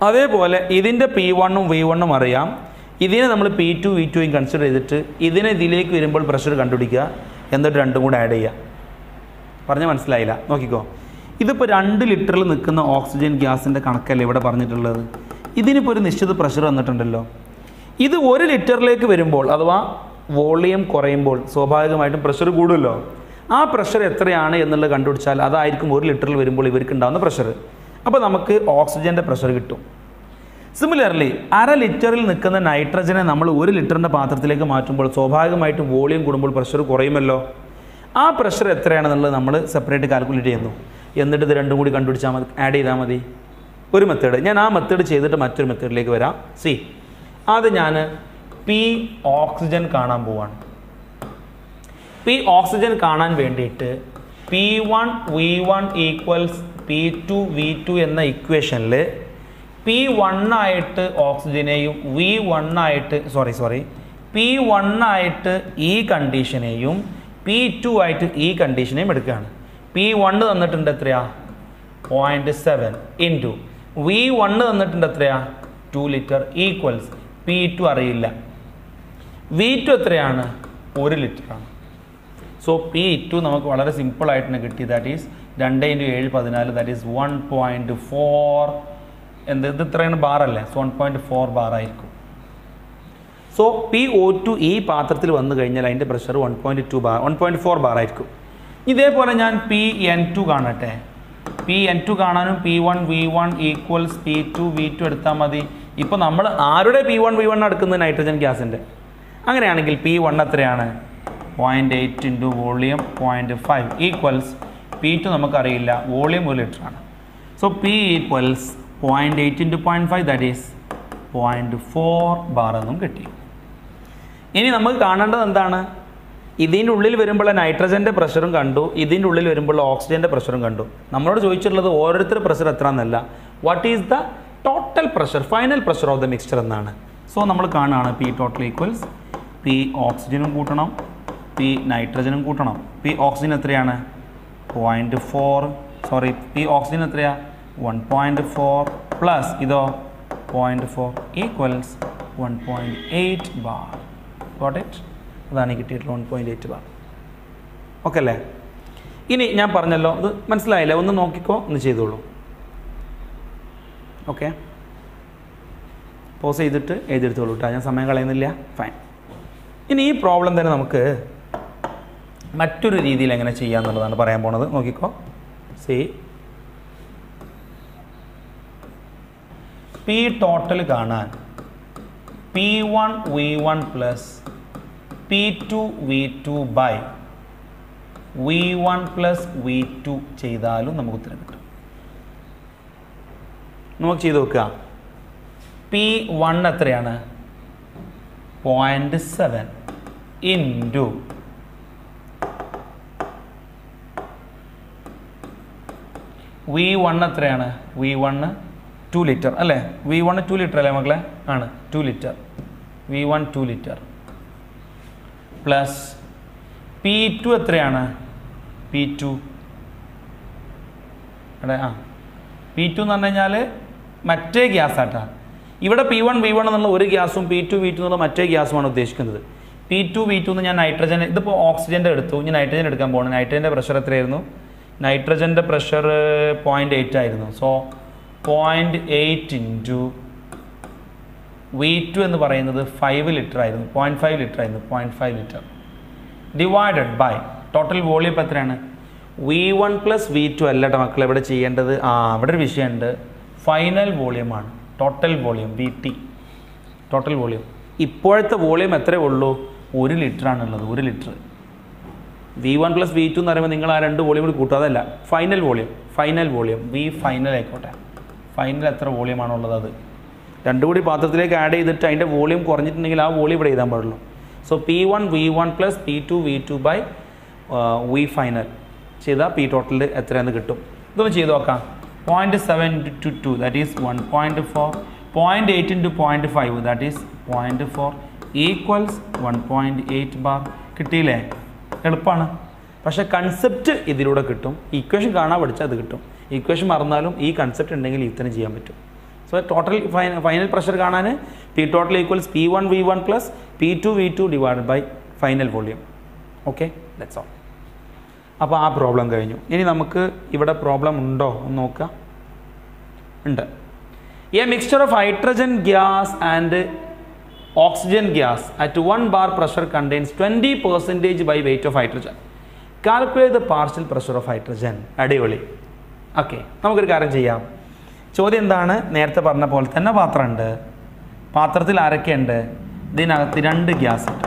അതേപോലെ ഇതിൻ്റെ P1ഉം V1ഉം അറിയാം. ഇതിനെ നമ്മൾ P2 V2യും കൺസിഡർ ചെയ്തിട്ട് ഇതിനെ ഇതിലേക്ക് വരുമ്പോൾ പ്രഷർ കണ്ടുപിടിക്കുക. എന്നിട്ട് രണ്ടും കൂടെ ആഡ് ചെയ്യുക. പറഞ്ഞാൽ മനസ്സിലായില്ല? നോക്കിക്കോ. ഇതിപ്പോൾ 2 ലിറ്ററിൽ നിൽക്കുന്ന ഓക്സിജൻ ഗ്യാസിൻ്റെ കണക്കല്ലേ ഇവിടെ പറഞ്ഞിട്ടുള്ളത്. ഇതിനിപ്പോൾ ഒരു നിശ്ചിത പ്രഷർ വന്നിട്ടുണ്ടല്ലോ. ഇത് 1 ലിറ്ററിലേക്ക് വരുമ്പോൾ അഥവാ വോളിയം കുറയുമ്പോൾ സ്വാഭാവികമായിട്ടും പ്രഷർ കൂടുമല്ലോ. ആ പ്രഷർ എത്രയാണ് എന്നുള്ളത് കണ്ടുപിടിച്ചാൽ അതായിരിക്കും 1 ലിറ്ററിൽ വരുമ്പോൾ ഇവർക്ക് ഉണ്ടാകുന്ന പ്രഷർ. അപ്പോൾ നമുക്ക് ഓക്സിജൻ്റെ പ്രഷർ കിട്ടും. സിമിലർലി 1/2 ലിറ്ററിൽ നിൽക്കുന്ന നൈട്രജനെ നമ്മൾ 1 ലിറ്ററിൻ്റെ പാത്രത്തിലേക്ക് മാറ്റുമ്പോൾ സ്വാഭാവികമായിട്ടും വോളിയം കൂടുമ്പോൾ പ്രഷർ കുറയുമല്ലോ. ആ പ്രഷർ എത്രയാണെന്നുള്ളത് നമ്മൾ സെപ്പറേറ്റ് കാൽക്കുലേറ്റ് ചെയ്യുന്നു. എന്നിട്ട് ഇത് രണ്ടും കൂടി കണ്ടുപിടിച്ചാൽ മതി, ആഡ് ചെയ്താൽ മതി. ഒരു മെത്തേഡ്. ഞാൻ ആ മെത്തേഡ് ചെയ്തിട്ട് മറ്റൊരു മെത്തേഡിലേക്ക് വരാം. അത് ഞാൻ P ഓക്സിജൻ കാണാൻ പോവാണ്. P ഓക്സിജൻ കാണാൻ വേണ്ടിയിട്ട് P1 V1 equals P2 V2 എന്ന ഇക്വേഷനിൽ P1 ആയിട്ട് ഓക്സിജനെയും P1 ആയിട്ട് ഈ കണ്ടീഷനെയും P2 ആയിട്ട് ഈ കണ്ടീഷനെയും എടുക്കുകയാണ്. P1 തന്നിട്ടുണ്ട് എത്രയാ 0.7 ഇൻറ്റു V1 തന്നിട്ടുണ്ട് എത്രയാ 2 ലിറ്റർ ഈക്വൽസ് P2 അറിയില്ല, V2 എത്രയാണ് 1 ലിറ്ററാണ്. സോ P2 നമുക്ക് വളരെ സിമ്പിളായിട്ട് തന്നെ കിട്ടി. That is 2 × 7 14, that is 1.4. ഇത് ഇത്രയാണ് ബാറല്ലേ, സോ 1.4 ബാർ ആയിരിക്കും. സോ PO2 ഈ പാത്രത്തിൽ വന്നു കഴിഞ്ഞാൽ അതിൻ്റെ പ്രഷർ 1.4 ബാർ ആയിരിക്കും. ഇതേപോലെ ഞാൻ PN2 കാണട്ടെ. PN2 കാണാനും P1 V1 equals P2 V2 എടുത്താൽ മതി. ഇപ്പോൾ നമ്മൾ ആരുടെ P1 V1 എടുക്കുന്നത് നൈട്രജൻ ഗ്യാസിൻ്റെ. അങ്ങനെയാണെങ്കിൽ P1 എത്രയാണ് 0.8 ഇൻറ്റു വോളിയം 0.5 ഈക്വൽസ് P2 നമുക്കറിയില്ല, വോളിയം 1 ലിറ്ററാണ്. So P equals 0.8 into 0.5 that is 0.4 bar എന്നും കിട്ടി. ഇനി നമുക്ക് കാണേണ്ടത് എന്താണ്, ഇതിൻ്റെ ഉള്ളിൽ വരുമ്പോൾ നൈട്രജൻ്റെ പ്രഷറും കണ്ടു, ഇതിൻ്റെ ഉള്ളിൽ വരുമ്പോൾ ഓക്സിജൻ്റെ പ്രഷറും കണ്ടു. നമ്മളോട് ചോദിച്ചിട്ടുള്ളത് ഓരോരുത്തരുടെ പ്രഷർ എത്ര എന്നല്ല, what is the total pressure, final pressure of the mixture എന്നാണ്. സോ നമ്മൾ കാണുകയാണ് P ടോട്ടൽ ഈക്വൽസ് P ഓക്സിജനും കൂട്ടണം, P നൈട്രജനും കൂട്ടണം. P ഓക്സിജൻ എത്രയാണ് 0.4, P ഓക്സിജൻ എത്രയാ 1.4 പ്ലസ് ഇതോ 0.4 ഈക്വൽസ് 1.8 ബാർ. Got it? അതാണ് കിട്ടിയിട്ടുള്ള 1.8 ബാർ. ഓക്കെ അല്ലേ? ഇനി ഞാൻ പറഞ്ഞല്ലോ, ഇത് മനസ്സിലായില്ലേ? ഒന്ന് നോക്കിക്കോ, ഒന്ന് ചെയ്തോളൂ. ഓക്കെ, പോസ് ചെയ്തിട്ട് എഴുതിയെടുത്തോളൂ കേട്ടോ, ഞാൻ സമയം കളയുന്നില്ല. ഫൈൻ. ഇനി ഈ പ്രോബ്ലം തന്നെ നമുക്ക് മറ്റൊരു രീതിയിൽ എങ്ങനെ ചെയ്യാന്നുള്ളതാണ് പറയാൻ പോണത്. നോക്കിക്കോ. സി P ടോട്ടൽ കാണാൻ P1 V1 plus P2 V2 by V1 plus V2 ചെയ്താലും നമുക്ക് ഉത്തരം കിട്ടും. നമുക്ക് ചെയ്ത് നോക്കുക. P1 എത്രയാണ് 0.7 ഇൻറ്റു V1 എത്രയാണ്, V1 2 ലിറ്റർ അല്ലേ, V1 2 ലിറ്റർ അല്ലേ മക്കളെ? ആണ് 2 litre, V1 2 litre plus P2 എത്രയാണ് P2 P2 എന്ന് പറഞ്ഞു കഴിഞ്ഞാൽ മറ്റേ ഗ്യാസ് ആട്ടാ. ഇവിടെ P1 V1 എന്നുള്ള ഒരു ഗ്യാസും P2 V2 എന്നുള്ള മറ്റേ ഗ്യാസുമാണ് ഉദ്ദേശിക്കുന്നത്. P2 V2 എന്ന് ഞാൻ നൈട്രജൻ, ഇതിപ്പോൾ ഓക്സിജൻ്റെ എടുത്തു, ഇനി നൈട്രജൻ എടുക്കാൻ പോകണം. നൈട്രജൻ്റെ പ്രഷർ എത്രയായിരുന്നു? നൈട്രജൻ്റെ പ്രഷർ 0.8 ആയിരുന്നു. സോ 0.8 ഇൻറ്റു V2 എന്ന് പറയുന്നത് 5 ലിറ്റർ ആയിരുന്നു, 0.5 ലിറ്റർ ആയിരുന്നു, 0.5 litre divided by total volume ഇപ്പോൾ എത്രയാണ്? V1 പ്ലസ് V2 അല്ലട്ടോ മക്കളെ ഇവിടെ ചെയ്യേണ്ടത്. ഇവിടെ ഒരു വിഷയമുണ്ട്, ഫൈനൽ വോളിയമാണ്, total volume VT, total volume. ഇപ്പോഴത്തെ വോളിയം എത്രയേ ഉള്ളൂ? 1 ലിറ്ററാണുള്ളത്, 1 ലിറ്റർ. V1 പ്ലസ് V2 എന്ന് പറയുമ്പോൾ നിങ്ങൾ ആ രണ്ട് വോളിയം കൂടി കൂട്ടാതല്ല, ഫൈനൽ വോളിയം, V ഫൈനൽ ആയിക്കോട്ടെ. ഫൈനൽ എത്ര വോളിയമാണുള്ളത് അത് രണ്ടും കൂടി പാത്രത്തിലേക്ക് ആഡ് ചെയ്തിട്ട് അതിൻ്റെ വോളിയം കുറഞ്ഞിട്ടുണ്ടെങ്കിൽ ആ വോളിയം ഇവിടെ എഴുതാൻ പാടുള്ളൂ. So P1 V1 plus P2 V2 by V final ചെയ്താൽ P ടോട്ടൽ എത്രയെന്ന് കിട്ടും. ഇതൊന്ന് ചെയ്ത് നോക്കാം. 0.7 into 2 that is 1.4, 0.8 into 0.5 that is 0.4 equals 1.8 bar. കിട്ടിയില്ലേ? എളുപ്പമാണ്. പക്ഷേ കൺസെപ്റ്റ് ഇതിലൂടെ കിട്ടും. ഇക്വേഷൻ കാണാൻ പഠിച്ചാൽ അത് കിട്ടും. ഇക്വേഷൻ മറന്നാലും ഈ കൺസെപ്റ്റ് ഉണ്ടെങ്കിൽ ഇത്തരം ചെയ്യാൻ പറ്റും. സോ ടോട്ടൽ ഫൈനൽ പ്രഷർ കാണാൻ P total equals P1 V1 plus P2 V2 divide by final volume. Okay, that's all. അപ്പോൾ ആ പ്രോബ്ലം കഴിഞ്ഞു. ഇനി നമുക്ക് ഇവിടെ പ്രോബ്ലം ഉണ്ടോ എന്ന് നോക്കാം. ഉണ്ട്. A mixture of hydrogen gas and oxygen gas at 1 bar pressure contains 20% by weight of hydrogen. Calculate the partial pressure of hydrogen. അടിപൊളി. ഓക്കെ, നമുക്കൊരു കാര്യം ചെയ്യാം. ചോദ്യം എന്താണ്? നേരത്തെ പറഞ്ഞ പോലെ തന്നെ പാത്രമുണ്ട്. പാത്രത്തിൽ ആരൊക്കെയുണ്ട്? ഇതിനകത്ത് 2 ഗ്യാസ് ഉണ്ട്.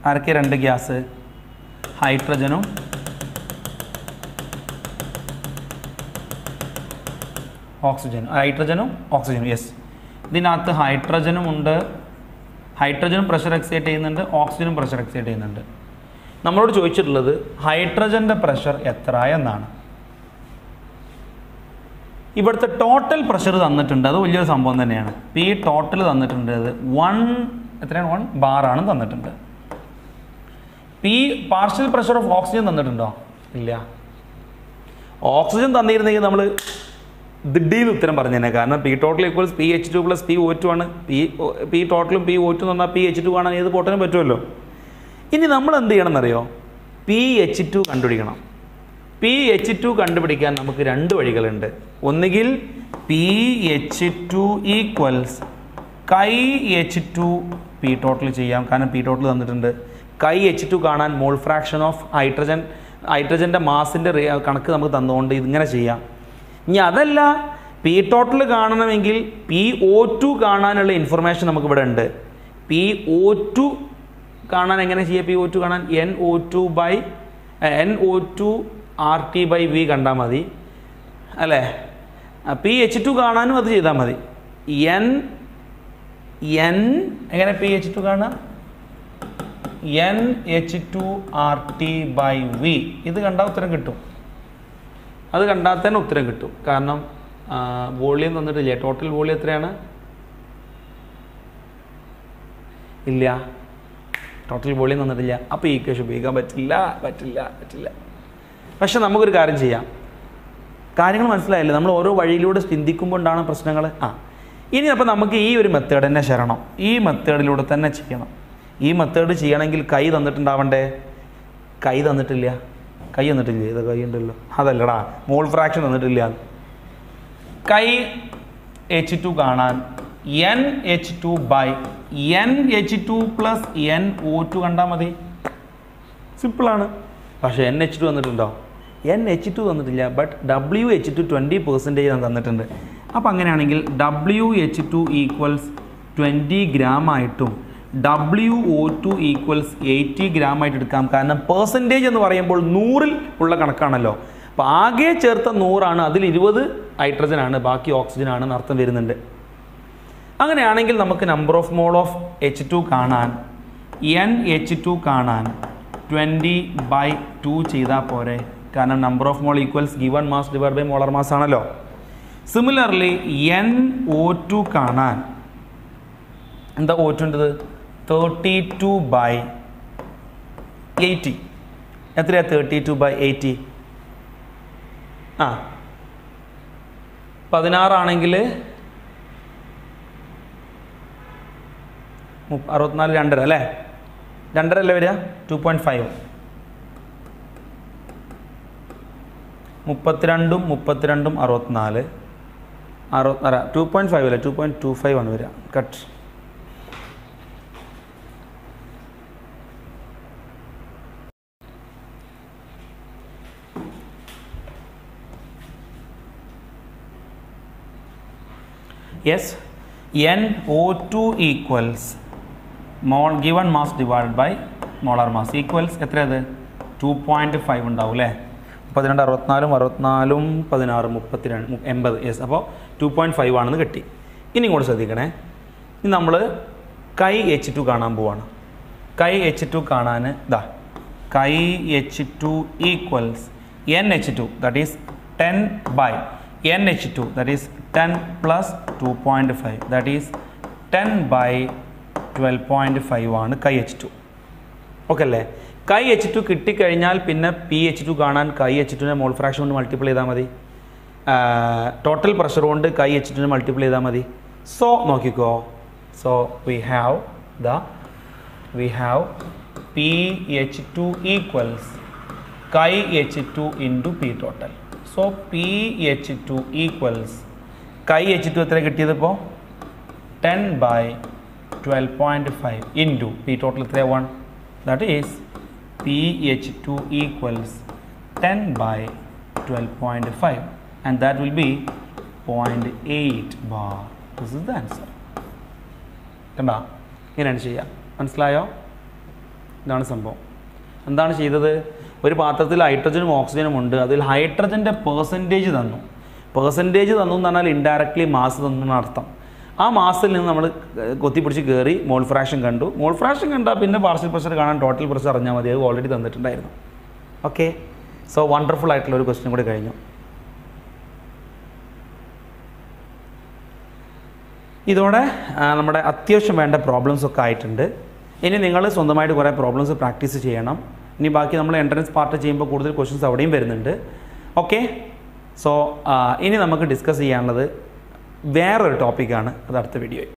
ആരൊക്കെ 2 ഗ്യാസ്? ഹൈഡ്രജനും ഓക്സിജനും. ഹൈഡ്രജനും ഓക്സിജനും, യെസ്. ഇതിനകത്ത് ഹൈഡ്രജനും ഉണ്ട്, ഹൈഡ്രജനും പ്രഷർ എക്സൈറ്റ് ചെയ്യുന്നുണ്ട്, ഓക്സിജനും പ്രഷർ എക്സൈറ്റ് ചെയ്യുന്നുണ്ട്. നമ്മളോട് ചോദിച്ചിട്ടുള്ളത് ഹൈഡ്രജൻ്റെ പ്രഷർ എത്ര എന്നാണ്. ഇവിടുത്തെ ടോട്ടൽ പ്രഷർ തന്നിട്ടുണ്ട്, അത് വലിയൊരു സംഭവം തന്നെയാണ്. പി ടോട്ടൽ തന്നിട്ടുണ്ട്, അത് 1 ബാറാണ് തന്നിട്ടുണ്ട്. P partial pressure of oxygen തന്നിട്ടുണ്ടോ? ഇല്ല. ഓക്സിജൻ തന്നിരുന്നെങ്കിൽ നമ്മൾ ദിഡിയിൽ ഉത്തരം പറഞ്ഞു തന്നെ. കാരണം P total equals PH2 + PO2 ആണ്. പി ടോട്ടലും PO2 എന്ന് പറഞ്ഞാൽ PH2 കാണാൻ ഏത് പോട്ടനും പറ്റുമല്ലോ. ഇനി നമ്മൾ എന്ത് ചെയ്യണം എന്നറിയോ? PH2 കണ്ടുപിടിക്കണം. PH2 കണ്ടുപിടിക്കാൻ നമുക്ക് 2 വഴികളുണ്ട്. ഒന്നുകിൽ PH2 equals KH2 P total ചെയ്യാം, കാരണം പി ടോട്ടൽ തന്നിട്ടുണ്ട്. KH2 കാണാൻ മോൾ ഫ്രാക്ഷൻ ഓഫ് ഹൈഡ്രജൻ്റെ മാസിൻ്റെ കണക്ക് നമുക്ക് തന്നുകൊണ്ട് ഇതിങ്ങനെ ചെയ്യാം. ഇനി അതല്ല, പി ടോട്ടൽ കാണണമെങ്കിൽ PO2 കാണാനുള്ള ഇൻഫർമേഷൻ നമുക്കിവിടെ ഉണ്ട്. PO2 കാണാൻ എങ്ങനെ ചെയ്യാം? PO2 കാണാൻ NO2 RT/V കണ്ടാൽ മതി അല്ലേ? PH2 കാണാനും അത് ചെയ്താൽ മതി. എങ്ങനെ PH2 കാണാം? NH2 RT/V. ഇത് കണ്ടാൽ ഉത്തരം കിട്ടും. അത് കണ്ടാൽ തന്നെ ഉത്തരം കിട്ടും. കാരണം വോളിയം തന്നിട്ടില്ലേ? ടോട്ടൽ വോളിയം എത്രയാണ്? ഇല്ല, ടോട്ടൽ വോളിയം തന്നിട്ടില്ല. അപ്പോൾ ഈ ഇക്വേഷൻ ഉപയോഗിക്കാൻ പറ്റില്ല. പക്ഷെ നമുക്കൊരു കാര്യം ചെയ്യാം. കാര്യങ്ങൾ മനസ്സിലായില്ലേ? നമ്മൾ ഓരോ വഴിയിലൂടെ ചിന്തിക്കുമ്പോൾ ഉണ്ടാകുന്ന പ്രശ്നങ്ങൾ. ഇനി അപ്പോൾ നമുക്ക് ഈ ഒരു മെത്തേഡ് തന്നെ ശരണം. ഈ മെത്തേഡിലൂടെ തന്നെ ചെയ്യണം. ഈ മെത്തേഡ് ചെയ്യണമെങ്കിൽ കൈ തന്നിട്ടുണ്ടാവണ്ടേ? കൈ തന്നിട്ടില്ല. ഇത് കൈ ഉണ്ടല്ലോ, അതല്ലടാ, മോൾ ഫ്രാക്ഷൻ തന്നിട്ടില്ല. KH2 കാണാൻ NH2/NH2 + NO2 കണ്ടാൽ മതി. സിമ്പിളാണ്. പക്ഷേ NH2 തന്നിട്ടുണ്ടോ? NH2 തന്നിട്ടില്ല. ബട്ട് WH2 20% തന്നിട്ടുണ്ട്. അപ്പോൾ അങ്ങനെയാണെങ്കിൽ WH2 ഈക്വൽസ് 20 ഗ്രാം ആയിട്ടും WO2 ഈക്വൽസ് 80 ഗ്രാം ആയിട്ട് എടുക്കാം. കാരണം പെർസെൻറ്റേജ് എന്ന് പറയുമ്പോൾ 100-ൽ ഉള്ള കണക്കാണല്ലോ. അപ്പോൾ ആകെ ചേർത്ത 100 അതിൽ 20 ഹൈഡ്രജനാണ്, ബാക്കി ഓക്സിജനാണ് എന്നർത്ഥം വരുന്നുണ്ട്. അങ്ങനെയാണെങ്കിൽ നമുക്ക് number of mall of H2 കാണാൻ NH2 കാണാൻ 20/2 ചെയ്താൽ പോരെ? കാരണം number of mole equals given mass divide by molar mass ആണല്ലോ. സിമിലർലി NO2 കാണാൻ എന്താ O2 ഉണ്ടത്? 32/80. എത്രയാണ് 32/80? 16 ആണെങ്കിൽ 64 2.5 അല്ലേ? 2.5 അല്ലേ വരിക? 2.5. 32 64 2.5 അല്ലേ? 2.25 ആണ് വരിക. Cut. Yes, NO2 equals given mass divided by molar mass equals എത്രയത്? 2.5 ഉണ്ടാവും അല്ലേ? 32 64 16 32 80. യെസ്, അപ്പോൾ 2.5 ആണെന്ന് കിട്ടി. ഇനി ഇങ്ങോട്ട് ശ്രദ്ധിക്കണേ. ഇനി നമ്മൾ KH2 കാണാൻ പോവാണ്. KH2 കാണാൻ KH2 equals NH2, that is 10/NH2, that is 10 plus 2.5, that is 10/12.5 ആണ് KH2. ഓക്കെ അല്ലേ? KH2 കിട്ടിക്കഴിഞ്ഞാൽ പിന്നെ PH2 കാണാൻ KH2നെ മോൾ ഫ്രാക്ഷൻ കൊണ്ട് മൾട്ടിപ്ലൈ ചെയ്താൽ മതി. ടോട്ടൽ പ്രഷർ കൊണ്ട് KH2നെ മൾട്ടിപ്ലൈ ചെയ്താൽ മതി. സോ നോക്കിക്കോ. So we have PH2 equals KH2 into P total. So PH2 equals KH2 എത്ര കിട്ടിയത്? ഇപ്പോൾ 10/12.5 into P total എത്ര 1. That is PH2 equals 10/12.5 and that will be 0.8 bar. This is the answer. കണ്ടാ? ഇങ്ങനെയാണ് ചെയ്യുക. മനസ്സിലായോ? ഇതാണ് സംഭവം. എന്താണ് ചെയ്തത്? ഒരു പാത്രത്തിൽ ഹൈഡ്രജനും ഓക്സിജനും ഉണ്ട്. അതിൽ ഹൈഡ്രജൻ്റെ പെർസെൻറ്റേജ് തന്നു എന്ന് പറഞ്ഞാൽ ഇൻഡയറക്ട്ലി മാസ് തന്നു എന്നർത്ഥം. ആ മാസിൽ നിന്ന് നമ്മൾ കൊത്തിപ്പിടിച്ച് കയറി മോൾ ഫ്രാക്ഷൻ കണ്ടു. മോൾ ഫ്രാക്ഷൻ കണ്ടാൽ പിന്നെ പാർഷ്യൽ പ്രഷർ കാണാൻ ടോട്ടൽ പ്രഷർ അറിഞ്ഞാൽ മതി. അത് ഓൾറെഡി തന്നിട്ടുണ്ടായിരുന്നു. ഓക്കെ, സോ വണ്ടർഫുൾ ആയിട്ടുള്ള ഒരു ക്വസ്റ്റ്യൻ കൂടി കഴിഞ്ഞു. ഇതോടെ നമ്മുടെ അത്യാവശ്യം വേണ്ട പ്രോബ്ലംസൊക്കെ ആയിട്ടുണ്ട്. ഇനി നിങ്ങൾ സ്വന്തമായിട്ട് കുറേ പ്രോബ്ലംസ് പ്രാക്ടീസ് ചെയ്യണം. ഇനി ബാക്കി നമ്മൾ എൻട്രൻസ് പാർട്ട് ചെയ്യുമ്പോൾ കൂടുതൽ ക്വസ്റ്റ്യൻസ് അവിടെയും വരുന്നുണ്ട്. ഓക്കെ, സോ ഇനി നമുക്ക് ഡിസ്കസ് ചെയ്യാനുള്ളത് വേറൊരു ടോപ്പിക്കാണ്. അത് അടുത്ത വീഡിയോയിൽ.